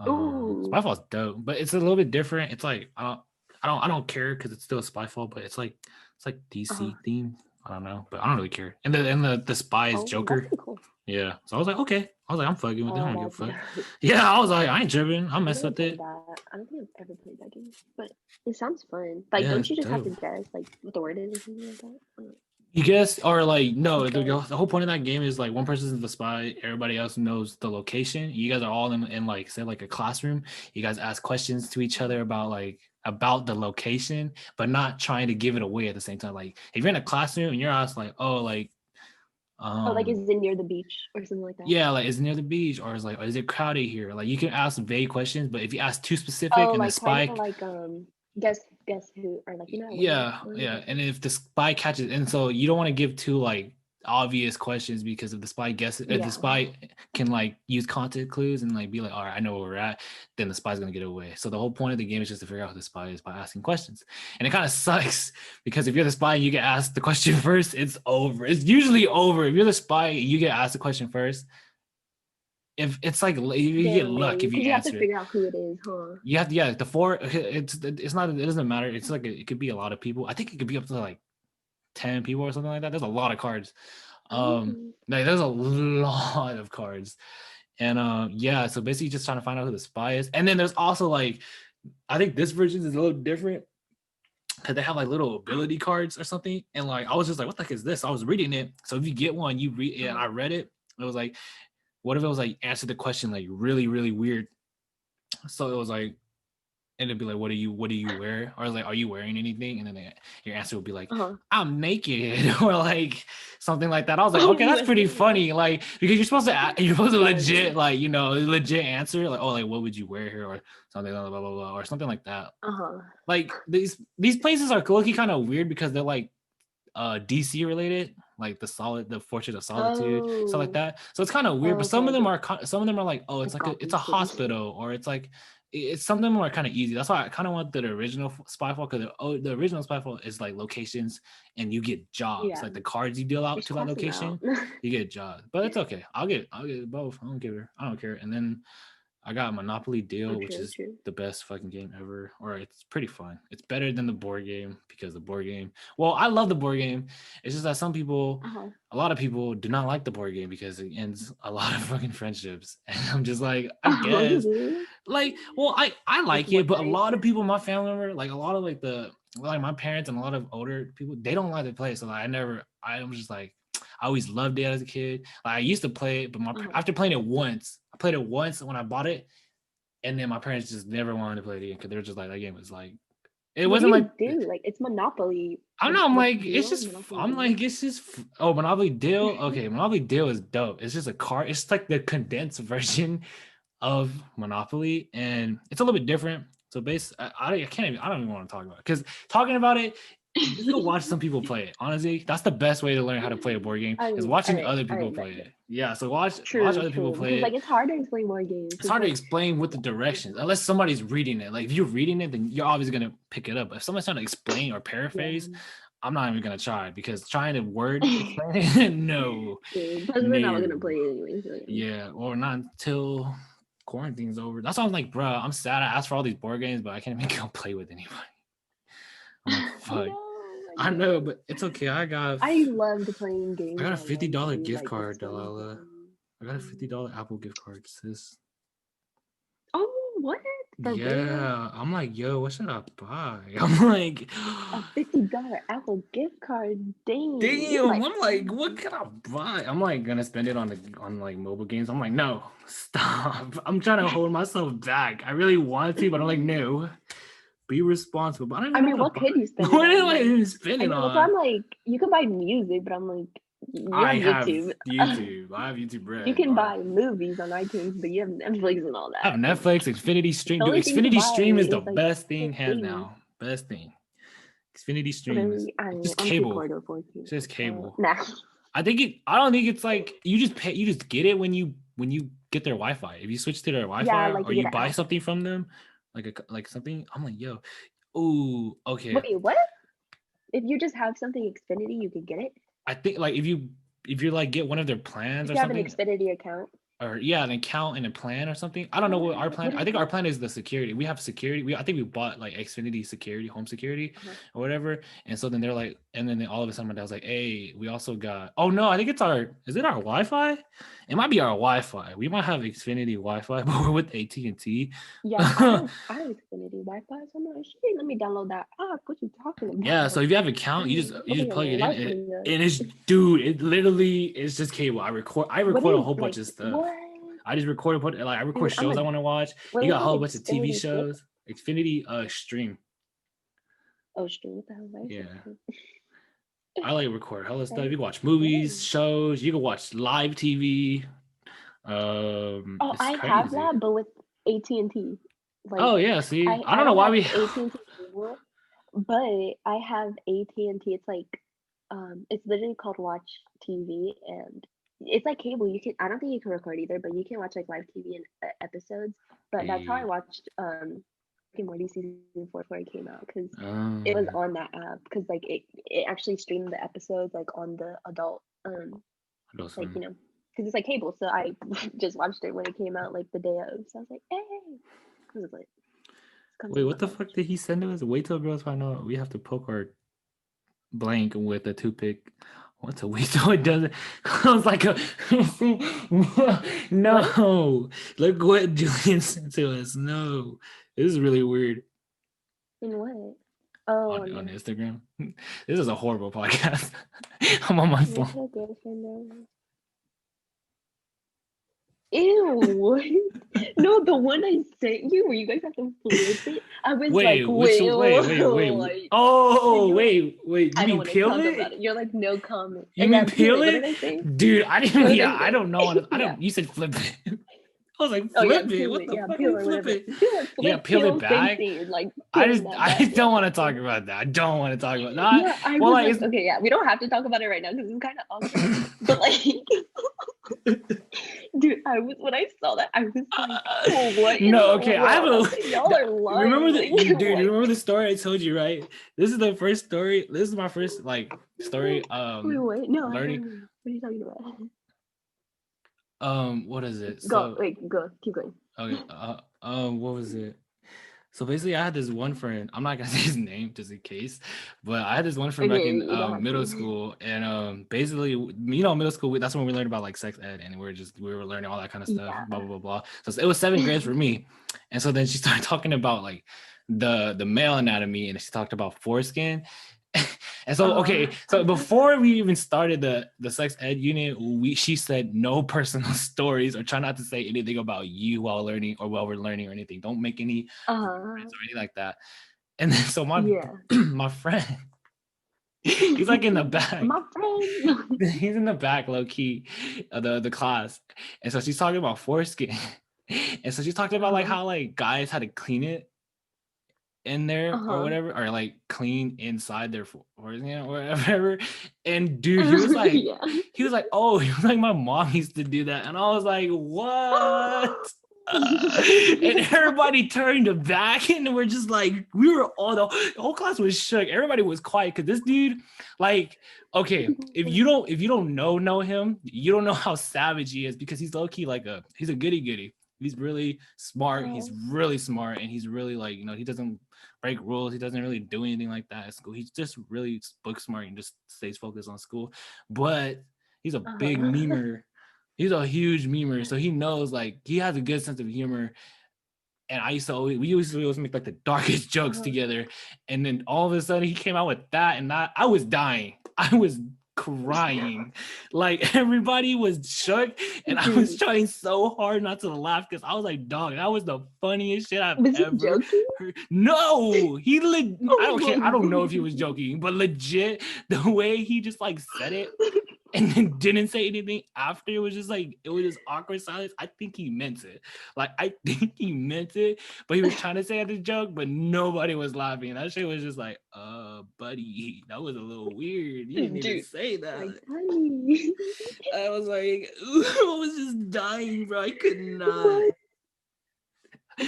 Speaker 2: Ooh.
Speaker 1: Spyfall's dope, but it's a little bit different. It's like I don't care because it's still a Spyfall, but it's like
Speaker 2: Uh-huh.
Speaker 1: DC themed. I don't know, but I don't really care. And the spy is
Speaker 2: Oh, that's
Speaker 1: Joker.
Speaker 2: pretty cool.
Speaker 1: Yeah, so I was like, okay. I was like, I'm fucking with it. I
Speaker 2: Oh,
Speaker 1: don't give a
Speaker 2: that's
Speaker 1: fuck.
Speaker 2: dope.
Speaker 1: Yeah, I was like, I ain't tripping. I'll
Speaker 2: I
Speaker 1: mess
Speaker 2: never
Speaker 1: with
Speaker 2: played
Speaker 1: it.
Speaker 2: that. I don't think I've ever played that game, but it sounds fun. Like,
Speaker 1: Yeah,
Speaker 2: don't
Speaker 1: it's
Speaker 2: you just have to
Speaker 1: dope.
Speaker 2: guess like what the word is or something like that?
Speaker 1: You guess, or like, no,
Speaker 2: Okay.
Speaker 1: the whole point of that game is like one person's the spy, everybody else knows the location. You guys are all in like, say, like a classroom. You guys ask questions to each other about the location, but not trying to give it away at the same time. Like, if you're in a classroom and you're asked, like, oh, like,
Speaker 2: Oh, like
Speaker 1: um,
Speaker 2: is it near the beach or something like that?
Speaker 1: yeah, like, is it near the beach, or is it crowded here? Like, you can ask vague questions, but if you ask too specific
Speaker 2: Oh,
Speaker 1: and the
Speaker 2: like kind
Speaker 1: spy,
Speaker 2: of like guess who or like when you're
Speaker 1: yeah,
Speaker 2: when
Speaker 1: yeah.
Speaker 2: okay.
Speaker 1: And if the spy catches, and so you don't want to give too like obvious questions because if the spy guesses, if the
Speaker 2: Yeah.
Speaker 1: spy can like use content clues and like be like, all right, I know where we're at, then the spy's gonna get away. So the whole point of the game is just to figure out who the spy is by asking questions. And it kind of sucks because if you're the spy and you get asked the question first, it's over. It's usually over. If you're the spy, and you get asked the question first. If it's like you get luck
Speaker 2: Dang,
Speaker 1: if you
Speaker 2: because you have to
Speaker 1: answer it.
Speaker 2: figure out who it is, huh?
Speaker 1: You have to, yeah, the four. It's not. It doesn't matter. It's like it could be a lot of people. I think it could be up to like 10 people or something like that. There's a lot of cards.
Speaker 2: Oh.
Speaker 1: Like there's a lot of cards. And yeah, so basically just trying to find out who the spy is. And then there's also like I think this version is a little different because they have like little ability cards or something. And like I was just like, what the heck is this? I was reading it. So if you get one, you read it. And I read it. It was like, what if it was like answer the question like really, really weird? So it was like and it'd be like, what do you wear? Or like, are you wearing anything? And then your answer would be like,
Speaker 2: Uh-huh.
Speaker 1: I'm naked, or like something like that. I was like,
Speaker 2: Oh,
Speaker 1: okay,
Speaker 2: you
Speaker 1: that's
Speaker 2: was
Speaker 1: pretty
Speaker 2: naked.
Speaker 1: funny. Like, because you're supposed to
Speaker 2: That is.
Speaker 1: legit, like, legit answer, like, oh, like, what would you wear here? Or something, blah, blah, blah, blah, or something like that.
Speaker 2: Uh-huh.
Speaker 1: Like these places are low-key kind of weird because they're like DC related, like the Fortress of Solitude, stuff like
Speaker 2: Oh.
Speaker 1: that. So it's kind of weird,
Speaker 2: Oh,
Speaker 1: but
Speaker 2: okay, okay.
Speaker 1: some of them are like, oh, it's
Speaker 2: Like
Speaker 1: like it's
Speaker 2: Gotham
Speaker 1: a
Speaker 2: City.
Speaker 1: hospital, or it's like it's some of them are kind of easy. That's why I kind of want the original Spyfall because the original Spyfall is like locations and you get jobs,
Speaker 2: Yeah.
Speaker 1: like the cards you deal
Speaker 2: You
Speaker 1: out
Speaker 2: should
Speaker 1: to that
Speaker 2: pass them out.
Speaker 1: location, you get jobs. But it's okay. I'll get both. I don't care. And then I got Monopoly
Speaker 2: Oh,
Speaker 1: Deal, which
Speaker 2: true,
Speaker 1: is
Speaker 2: true.
Speaker 1: the best fucking game ever. Or it's pretty fun. It's better than the board game because the board game. Well, I love the board game. It's just that
Speaker 2: Uh-huh.
Speaker 1: a lot of people do not like the board game because it ends a lot of fucking friendships. And I'm just like, I
Speaker 2: Oh, you
Speaker 1: guess.
Speaker 2: do?
Speaker 1: Like, well, I
Speaker 2: Like
Speaker 1: like
Speaker 2: what
Speaker 1: it, but a
Speaker 2: type?
Speaker 1: lot of people, my family member, like a lot of like my parents and a lot of older people, they don't like to play. So like, I'm just like, I always loved it as a kid. Like I used to play it, but
Speaker 2: Uh-huh.
Speaker 1: after playing it once, I played it once when I bought it, and then my parents just never wanted to play it again because they were just like that game was like it
Speaker 2: What do
Speaker 1: wasn't
Speaker 2: you
Speaker 1: like
Speaker 2: do? Like it's Monopoly.
Speaker 1: I don't know. I'm
Speaker 2: What
Speaker 1: like it's
Speaker 2: deal?
Speaker 1: just
Speaker 2: Monopoly
Speaker 1: I'm
Speaker 2: deal?
Speaker 1: like it's just oh Monopoly Deal. Okay, Monopoly Deal is dope. It's just a card. It's like the condensed version of Monopoly, and it's a little bit different. So I can't even I don't even want to talk about it because talking about it. Just go watch some people play it. Honestly, that's the best way to learn how to play a board game
Speaker 2: I
Speaker 1: is
Speaker 2: mean,
Speaker 1: watching
Speaker 2: all
Speaker 1: other
Speaker 2: right,
Speaker 1: people play
Speaker 2: bet.
Speaker 1: it. Yeah, so watch
Speaker 2: True,
Speaker 1: other people
Speaker 2: true.
Speaker 1: play
Speaker 2: Because
Speaker 1: it.
Speaker 2: like it's hard to explain more games.
Speaker 1: It's
Speaker 2: Cause
Speaker 1: hard to
Speaker 2: like
Speaker 1: explain with the
Speaker 2: yeah,
Speaker 1: directions unless somebody's reading it. Like if you're reading it, then you're obviously gonna pick it up. If someone's trying to explain or paraphrase,
Speaker 2: yeah.
Speaker 1: I'm not even gonna try because trying to word explain it, no,
Speaker 2: True. Plus we're not gonna
Speaker 1: no,
Speaker 2: play anyway. So yeah.
Speaker 1: yeah, or not until quarantine's over. That's why I'm like, bro, I'm sad. I asked for all these board games, but I can't even go play with anybody. I'm like,
Speaker 2: I
Speaker 1: fuck.
Speaker 2: know, I
Speaker 1: I know,
Speaker 2: know.
Speaker 1: but it's okay.
Speaker 2: I loved playing
Speaker 1: I
Speaker 2: games
Speaker 1: got a
Speaker 2: online
Speaker 1: $50
Speaker 2: too.
Speaker 1: gift
Speaker 2: Like it's
Speaker 1: card,
Speaker 2: so
Speaker 1: Delilah.
Speaker 2: fun.
Speaker 1: I got a $50 Apple gift card, sis.
Speaker 2: Oh, what? For real?
Speaker 1: Yeah, I'm like, yo, what should I buy? I'm like,
Speaker 2: A $50 Apple gift card. Dang, you
Speaker 1: damn.
Speaker 2: like
Speaker 1: I'm like, what can I buy? I'm like gonna spend it on like mobile games. I'm like, no, stop. I'm trying to hold myself back. I really want to, but I'm like, no, be responsible. But I don't
Speaker 2: I
Speaker 1: even know
Speaker 2: mean,
Speaker 1: what
Speaker 2: what
Speaker 1: to
Speaker 2: could you
Speaker 1: buy.
Speaker 2: spend it
Speaker 1: What am
Speaker 2: on
Speaker 1: I
Speaker 2: though?
Speaker 1: even spend
Speaker 2: I
Speaker 1: it
Speaker 2: know that's why
Speaker 1: on?
Speaker 2: I'm like, you can buy music, but I'm like, You
Speaker 1: I
Speaker 2: have
Speaker 1: have
Speaker 2: YouTube.
Speaker 1: YouTube. I have YouTube Red.
Speaker 2: You can
Speaker 1: Or
Speaker 2: buy movies on iTunes, but you have Netflix and all
Speaker 1: I have
Speaker 2: that.
Speaker 1: Netflix, Xfinity Stream.
Speaker 2: The
Speaker 1: Dude,
Speaker 2: only thing to
Speaker 1: Xfinity
Speaker 2: buy
Speaker 1: Stream is the
Speaker 2: is like
Speaker 1: best thing, hands
Speaker 2: things.
Speaker 1: down. Best thing. Xfinity Stream is
Speaker 2: Really,
Speaker 1: just
Speaker 2: I'm too
Speaker 1: cable.
Speaker 2: poor to afford to.
Speaker 1: It's just cable.
Speaker 2: Nah.
Speaker 1: I don't think it's like you just pay. You just get it when you get their Wi-Fi. If you switch to their Wi-Fi
Speaker 2: Yeah, like
Speaker 1: or
Speaker 2: you
Speaker 1: you
Speaker 2: get an
Speaker 1: buy
Speaker 2: app.
Speaker 1: something from them, like something, I'm like, yo, ooh, okay.
Speaker 2: Wait, what? If you just have something Xfinity, you could get it.
Speaker 1: I think like if you like get one of their plans
Speaker 2: If
Speaker 1: or
Speaker 2: you have an
Speaker 1: something,
Speaker 2: Xfinity account.
Speaker 1: or yeah, an account and a plan or something. I don't know what our plan.
Speaker 2: What is
Speaker 1: I think
Speaker 2: it?
Speaker 1: our plan is the security. We have security. I think we bought like Xfinity security, home security, or whatever. And so then they're like, and then all of a sudden my dad was like, "Hey, we also got." Oh no, I think it's our. Is it our Wi-Fi? It might be our Wi-Fi. We might have Xfinity Wi-Fi, but we're with AT&T.
Speaker 2: Yeah, I have Xfinity Wi-Fi, so I'm like, shit, let me download that app. What you talking about?
Speaker 1: Yeah, so if you have an account, you just plug it in, and it's dude, it literally is just cable. I record a whole bunch of stuff.
Speaker 2: What?
Speaker 1: I just record I record
Speaker 2: Dude,
Speaker 1: shows I want to watch.
Speaker 2: what
Speaker 1: You
Speaker 2: is
Speaker 1: got a whole
Speaker 2: it?
Speaker 1: bunch of TV
Speaker 2: Xfinity
Speaker 1: shows. Xfinity Stream.
Speaker 2: Oh, stream. What the hell?
Speaker 1: Yeah. I like record hella stuff. You can watch movies, shows. You can watch live TV.
Speaker 2: Oh, I
Speaker 1: crazy.
Speaker 2: have that, but with AT&T.
Speaker 1: Like, oh yeah, see, I don't know why we
Speaker 2: AT&T cable, but I have AT&T. It's like, it's literally called Watch TV, and it's like cable. You can. I don't think you can record either, but you can watch like live TV and episodes. But that's how I watched Rick and Morty season 4 before it came out, because it was on that app. Because like it actually streamed the episodes like on the adult like because it's like cable. So I just watched it when it came out like the day of. So I was like, hey, it was like.
Speaker 1: Wait, what the fuck did he send to us? Wait till girls find out we have to poke our blank with a toothpick. What's a wait till it doesn't? I was like, no. Look what Julian sent to us. No, this is really weird.
Speaker 2: In what? Oh,
Speaker 1: on Instagram. This is a horrible podcast. I'm on my phone.
Speaker 2: Ew. No, the one I sent you where you guys have to flip it. I was
Speaker 1: wait. Oh, wait. You mean peel it?
Speaker 2: You're like, no comment.
Speaker 1: You mean peel it? Dude, I didn't. Yeah, I don't know. I don't. You said flip it. I was like, flip it. What the fuck? Flip it. Yeah, peel it back.
Speaker 2: Like,
Speaker 1: I just don't want to talk about that. I don't want to talk about that.
Speaker 2: Yeah, I was like, okay, yeah, we don't have to talk about it right now because it's kind of awkward. But like, dude, when I saw that, I was like, oh, what?
Speaker 1: No, okay, I have
Speaker 2: y'all are lying.
Speaker 1: Remember the story I told you, right? This is the first story. This is my first like story.
Speaker 2: Wait, what? No,
Speaker 1: learning.
Speaker 2: What are you talking about?
Speaker 1: What is it?
Speaker 2: Go, keep going.
Speaker 1: Okay. What was it? So basically, I had this one friend. I'm not gonna say his name just in case, but I had this one friend back in middle school, and basically, middle school. That's when we learned about like sex ed, and we were learning all that kind of stuff. Yeah. Blah blah blah blah. So it was 7th grade for me, and so then she started talking about like the male anatomy, and she talked about foreskin. And so, okay, so before we even started the sex ed unit, she said no personal stories, or try not to say anything about you while we're learning or anything. Don't make any or anything like that. And then so my friend, he's like in the back.
Speaker 2: My friend.
Speaker 1: He's in the back, low key, of the class. And so she's talking about foreskin. And so she's talking about like how like guys had to clean it in there or whatever, or like clean inside their foreskin or whatever. And dude, he was like, oh, he was like, my mom used to do that. And I was like, what? And everybody turned back, and we're just like, the whole class was shook. Everybody was quiet because this dude, like, okay, if you don't know him, you don't know how savage he is, because he's low-key like he's a goody. He's really smart. He's really smart, and he's really like, he doesn't break rules. He doesn't really do anything like that at school. He's just really book smart and just stays focused on school. But he's a big memer. He's a huge memer, so he knows, like, he has a good sense of humor. And we used to always make like the darkest jokes together. And then all of a sudden he came out with that, and I was dying. I was crying. Like, everybody was shook, and I was trying so hard not to laugh, because I was like, dog, that was the funniest shit I've ever heard. No, I don't know if he was joking, but legit, the way he just like said it, and then didn't say anything after. It was just like, it was just awkward silence. I think he meant it. Like, I think he meant it, but he was trying to say it as a joke, but nobody was laughing. That shit was just like, buddy, that was a little weird. You didn't even
Speaker 2: Dude,
Speaker 1: say that.
Speaker 2: like, honey.
Speaker 1: I was like, I was just dying, bro. I could not.
Speaker 2: What?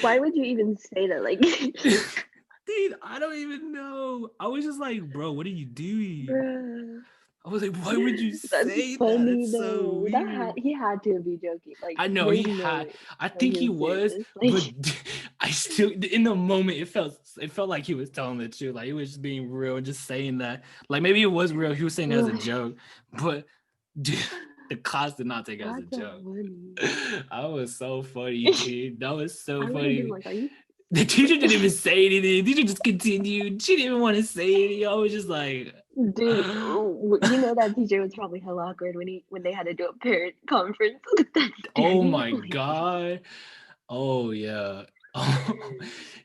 Speaker 2: Why would you even say that? Like,
Speaker 1: Dude, I don't even know. I was just like, bro, what are you doing?
Speaker 2: bruh.
Speaker 1: I was like, why would you
Speaker 2: That's
Speaker 1: say that?
Speaker 2: funny
Speaker 1: It's so
Speaker 2: though.
Speaker 1: weird.
Speaker 2: He had to be joking. Like,
Speaker 1: I know
Speaker 2: there's
Speaker 1: he
Speaker 2: no
Speaker 1: had.
Speaker 2: way
Speaker 1: I
Speaker 2: that
Speaker 1: think
Speaker 2: he
Speaker 1: he was,
Speaker 2: serious. Like,
Speaker 1: but I still, in the moment, it felt like he was telling the truth. Like, he was just being real and just saying that. Like, maybe it was real. He was saying it as a joke, but dude, the class did not take it as a
Speaker 2: that's so
Speaker 1: joke.
Speaker 2: funny.
Speaker 1: I was so funny, dude. That was so
Speaker 2: I would have been
Speaker 1: funny.
Speaker 2: like, are you?
Speaker 1: The teacher didn't even say anything. The teacher just continued. She didn't even want to say anything. I was just like,
Speaker 2: Dude, you know that teacher was probably hell awkward when they had to do a parent conference with that
Speaker 1: oh
Speaker 2: student.
Speaker 1: my
Speaker 2: Like,
Speaker 1: god. Oh yeah.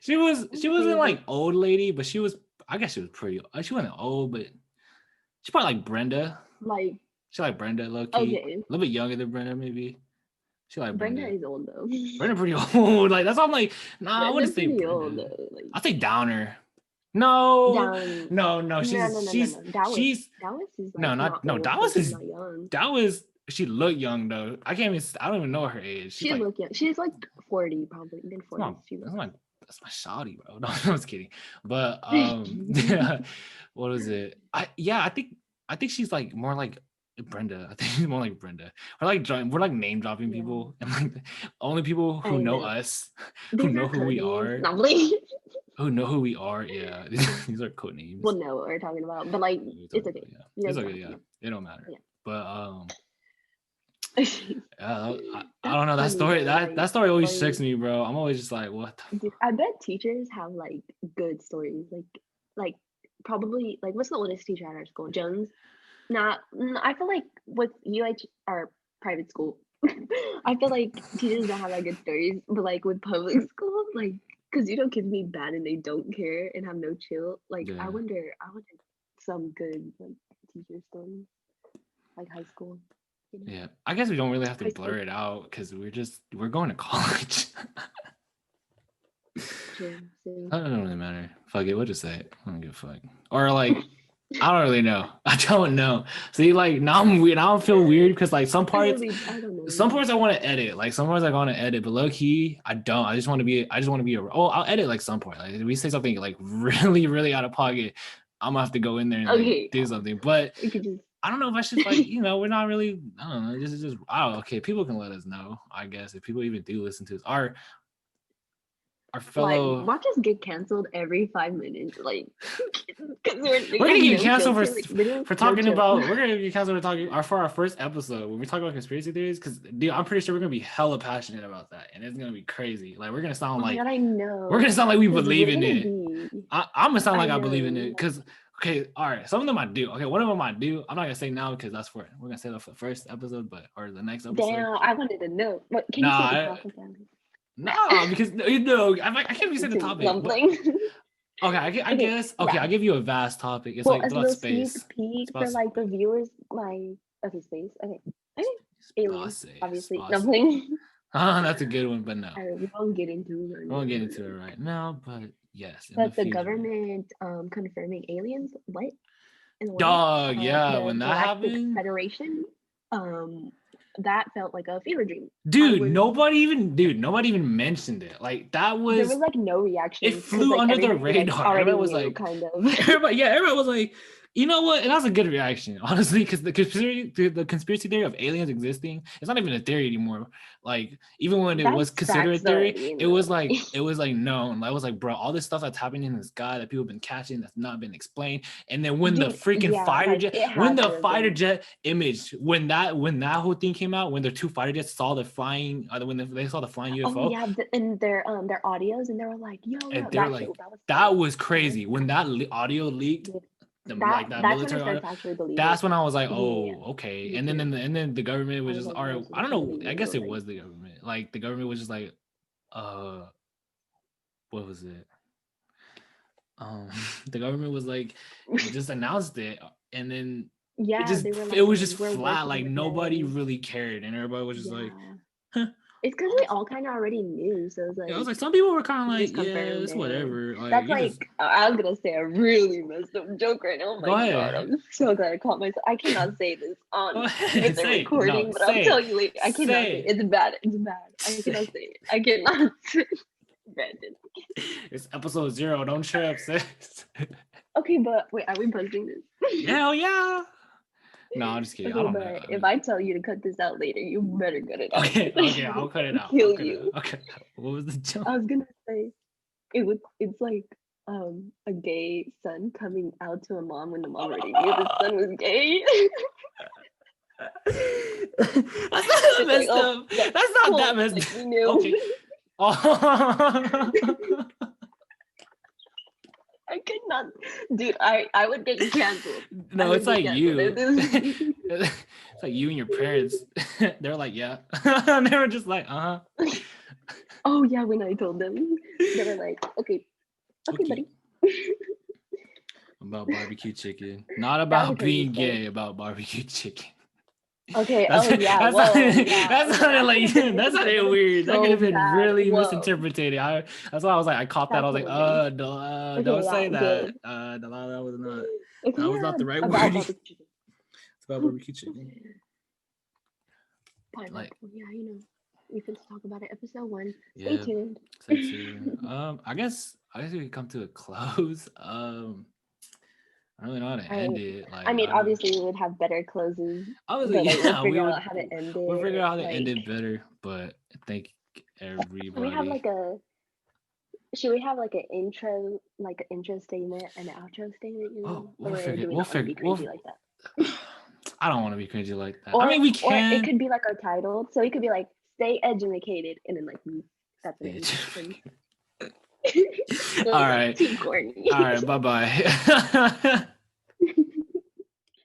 Speaker 1: she
Speaker 2: that's
Speaker 1: wasn't
Speaker 2: crazy.
Speaker 1: like old lady, but she was, I guess she was pretty, she wasn't old, but she probably like Brenda.
Speaker 2: Like,
Speaker 1: She like Brenda low key.
Speaker 2: okay,
Speaker 1: A little bit younger than Brenda, maybe. She like
Speaker 2: Brenda
Speaker 1: Brenda.
Speaker 2: is old though.
Speaker 1: Brenda pretty old. Like, that's why I'm like, nah, I
Speaker 2: Brenda's
Speaker 1: wouldn't say
Speaker 2: pretty old
Speaker 1: Brenda.
Speaker 2: though. Like,
Speaker 1: I'll say Downer. No,
Speaker 2: down.
Speaker 1: no.
Speaker 2: No, no, no, no, no.
Speaker 1: She's
Speaker 2: Dallas is
Speaker 1: no,
Speaker 2: like not old,
Speaker 1: That
Speaker 2: but
Speaker 1: was
Speaker 2: she's
Speaker 1: his.
Speaker 2: not young.
Speaker 1: That was, she looked young though. I don't even know her age. She's
Speaker 2: She
Speaker 1: like,
Speaker 2: look young. She's like 40, probably mid
Speaker 1: that's my
Speaker 2: 40s. She
Speaker 1: that's
Speaker 2: looks.
Speaker 1: my that's my shawty, bro. No, I was kidding. But yeah, what was it? I think she's like more like Brenda. I think she's more like Brenda. We're like name dropping
Speaker 2: Yeah,
Speaker 1: people, and like the only people who
Speaker 2: I
Speaker 1: know
Speaker 2: know.
Speaker 1: us, who
Speaker 2: These
Speaker 1: know
Speaker 2: are
Speaker 1: who
Speaker 2: code
Speaker 1: we
Speaker 2: names.
Speaker 1: are,
Speaker 2: No, I'm like,
Speaker 1: who know who we are. Yeah, these are code names.
Speaker 2: we'll know what we're talking about, but like, it's okay.
Speaker 1: Yeah,
Speaker 2: You
Speaker 1: it's
Speaker 2: guys
Speaker 1: okay.
Speaker 2: don't have
Speaker 1: Yeah,
Speaker 2: to
Speaker 1: it don't matter.
Speaker 2: know.
Speaker 1: But
Speaker 2: Yeah.
Speaker 1: I don't
Speaker 2: That's
Speaker 1: know, that
Speaker 2: funny
Speaker 1: story.
Speaker 2: though. Like,
Speaker 1: That story always
Speaker 2: like,
Speaker 1: shakes me, bro. I'm always just like, what the
Speaker 2: dude, I bet teachers have like good stories. Like probably like what's the oldest teacher at our school? Jones. Not. I feel like with UH or private school, I feel like teachers don't have that good stories. But like with public school, like because kids be bad and they don't care and have no chill. Like
Speaker 1: yeah.
Speaker 2: I wonder some good like teacher stories, like high school. You know?
Speaker 1: Yeah, I guess we don't really have to
Speaker 2: High school.
Speaker 1: blur it out because we're going to college.
Speaker 2: True. So.
Speaker 1: That doesn't really matter. Fuck it, we'll just say it. I don't give a fuck. Or like, I don't really know. I don't know. See, like now I'm weird. Now I feel weird because like some parts,
Speaker 2: I don't know.
Speaker 1: some parts I want to edit. Like some parts I want to edit, but low key I don't. I just want to be. Oh, I'll edit like some part. Like if we say something like really, really out of pocket, I'm gonna have to go in there and like do something. But
Speaker 2: you could just.
Speaker 1: I don't know if I should like, we're not really. I don't know. This is just. Oh, okay. People can let us know. I guess if people even do listen to us, our fellow.
Speaker 2: Like, watch us get canceled every 5 minutes. Like, because we're
Speaker 1: gonna get canceled for talking about.
Speaker 2: chill.
Speaker 1: We're gonna get canceled for talking for our first episode when we talk about conspiracy theories. Because dude, I'm pretty sure we're gonna be hella passionate about that, and it's gonna be crazy. Like we're gonna sound like.
Speaker 2: God, I know.
Speaker 1: We're gonna sound like we
Speaker 2: 'Cause
Speaker 1: believe
Speaker 2: we're
Speaker 1: in
Speaker 2: gonna
Speaker 1: it.
Speaker 2: be-
Speaker 1: I'm gonna sound like I
Speaker 2: know.
Speaker 1: believe in it because. Okay, all right. Some of them I do. Okay, one of them I do. I'm not gonna say now because we're gonna say that for the first episode, or the next episode.
Speaker 2: Damn, I wanted to know. What can you say the topic?
Speaker 1: No, because I can't be saying the topic. Okay, I guess. Okay,
Speaker 2: yeah.
Speaker 1: I'll give you a vast topic. It's
Speaker 2: Well,
Speaker 1: like
Speaker 2: as a
Speaker 1: about
Speaker 2: little
Speaker 1: space.
Speaker 2: sneak peek for like the viewers, like space. Okay. Aliens, obviously. No, I'm playing.
Speaker 1: That's a good one, but no.
Speaker 2: We won't get into it.
Speaker 1: We won't get into it right now, but yes.
Speaker 2: But the government confirming aliens, what?
Speaker 1: Dog, yeah. When that happened,
Speaker 2: Federation, that felt like a fever dream.
Speaker 1: Dude, nobody even mentioned it. Like that was.
Speaker 2: There was like no reaction.
Speaker 1: It flew under the radar. Everybody was like,
Speaker 2: kind of.
Speaker 1: Everybody was like, you know what? And that's a good reaction, honestly, because the conspiracy theory of aliens existing, it's not even a theory anymore. Like even when it was considered a theory, it was like known. Like, I was like, bro, all this stuff that's happening in the sky that people have been catching that's not been explained. And then when the freaking fighter jet image, when that whole thing came out, when the two fighter jets saw the flying, when they saw the flying UFO,
Speaker 2: oh yeah, and their audios, and they were like, yo,
Speaker 1: and they're like, that was crazy when that audio leaked. That military audio, that's when I was like, oh, okay. And then the government was just, or I don't know, I guess it was the government. Like the government was just like, what was it? The government was like, just announced it, and then
Speaker 2: Yeah, they were like,
Speaker 1: it was just
Speaker 2: we're
Speaker 1: flat. Like
Speaker 2: working
Speaker 1: nobody
Speaker 2: together.
Speaker 1: really cared, and everybody was just like,
Speaker 2: Yeah.
Speaker 1: huh.
Speaker 2: It's because we all kind of already knew, so it's
Speaker 1: Yeah, I was
Speaker 2: like
Speaker 1: like, some people were kind of
Speaker 2: he
Speaker 1: like,
Speaker 2: just
Speaker 1: yeah,
Speaker 2: confirmed
Speaker 1: it's
Speaker 2: it.
Speaker 1: whatever. Like
Speaker 2: That's
Speaker 1: you just
Speaker 2: like I'm gonna say a really messed up joke right now. Oh
Speaker 1: go
Speaker 2: my god,
Speaker 1: ahead.
Speaker 2: I'm so glad I caught myself. I cannot say this
Speaker 1: Go
Speaker 2: on with
Speaker 1: ahead.
Speaker 2: the
Speaker 1: Say it. No,
Speaker 2: recording, but I'll
Speaker 1: say
Speaker 2: tell
Speaker 1: it.
Speaker 2: you later. I cannot say
Speaker 1: Say
Speaker 2: it.
Speaker 1: it.
Speaker 2: It's bad. It's bad. I
Speaker 1: Say
Speaker 2: cannot
Speaker 1: it.
Speaker 2: say it. I cannot say it. Brandon.
Speaker 1: It's episode 0. Don't trip, sis.
Speaker 2: Okay, but wait, are we posting this?
Speaker 1: Hell yeah. No, I'm just kidding. I
Speaker 2: Okay,
Speaker 1: don't know.
Speaker 2: but if I tell you to cut this out later, you better cut it out.
Speaker 1: Okay, I'll cut it out.
Speaker 2: Kill you.
Speaker 1: Okay. What was the joke?
Speaker 2: I was gonna say it's like a gay son coming out to a mom when the mom already knew the son was gay.
Speaker 1: That's not that messed up. That's not that messed up.
Speaker 2: We knew.
Speaker 1: Okay. Oh.
Speaker 2: I could not, dude. I would get canceled.
Speaker 1: No, it's like you.
Speaker 2: It's
Speaker 1: like you and your parents. They're like, yeah. And they were just like,
Speaker 2: Oh yeah, when I told them, they were like, okay, buddy.
Speaker 1: About barbecue chicken, not about being gay. About barbecue chicken.
Speaker 2: Okay.
Speaker 1: That sounded like that sounded weird.
Speaker 2: So
Speaker 1: that could have been
Speaker 2: bad.
Speaker 1: really
Speaker 2: Whoa.
Speaker 1: misinterpreted. That's why I was like, I caught that. I was like, don't say that. That was not.
Speaker 2: Okay,
Speaker 1: that was not the right word. It's about barbecue chicken.
Speaker 2: Like, yeah, we can talk about it. Episode 1. Stay tuned.
Speaker 1: I guess we could come to a close. I don't really know how to end it. Like,
Speaker 2: I mean, obviously we would have better closes.
Speaker 1: Obviously,
Speaker 2: but, like, we'll figure out how to end it.
Speaker 1: We'll figure out how to end it better. But thank everybody.
Speaker 2: We have like should we have like an intro statement and an outro statement?
Speaker 1: We'll figure.
Speaker 2: Like that.
Speaker 1: I don't want to be cringy like that. I mean, we can.
Speaker 2: Or it could be like our title, so it could be like "Stay Edumacated," and then like that's it.
Speaker 1: All right.
Speaker 2: Too corny.
Speaker 1: All right. Bye-bye.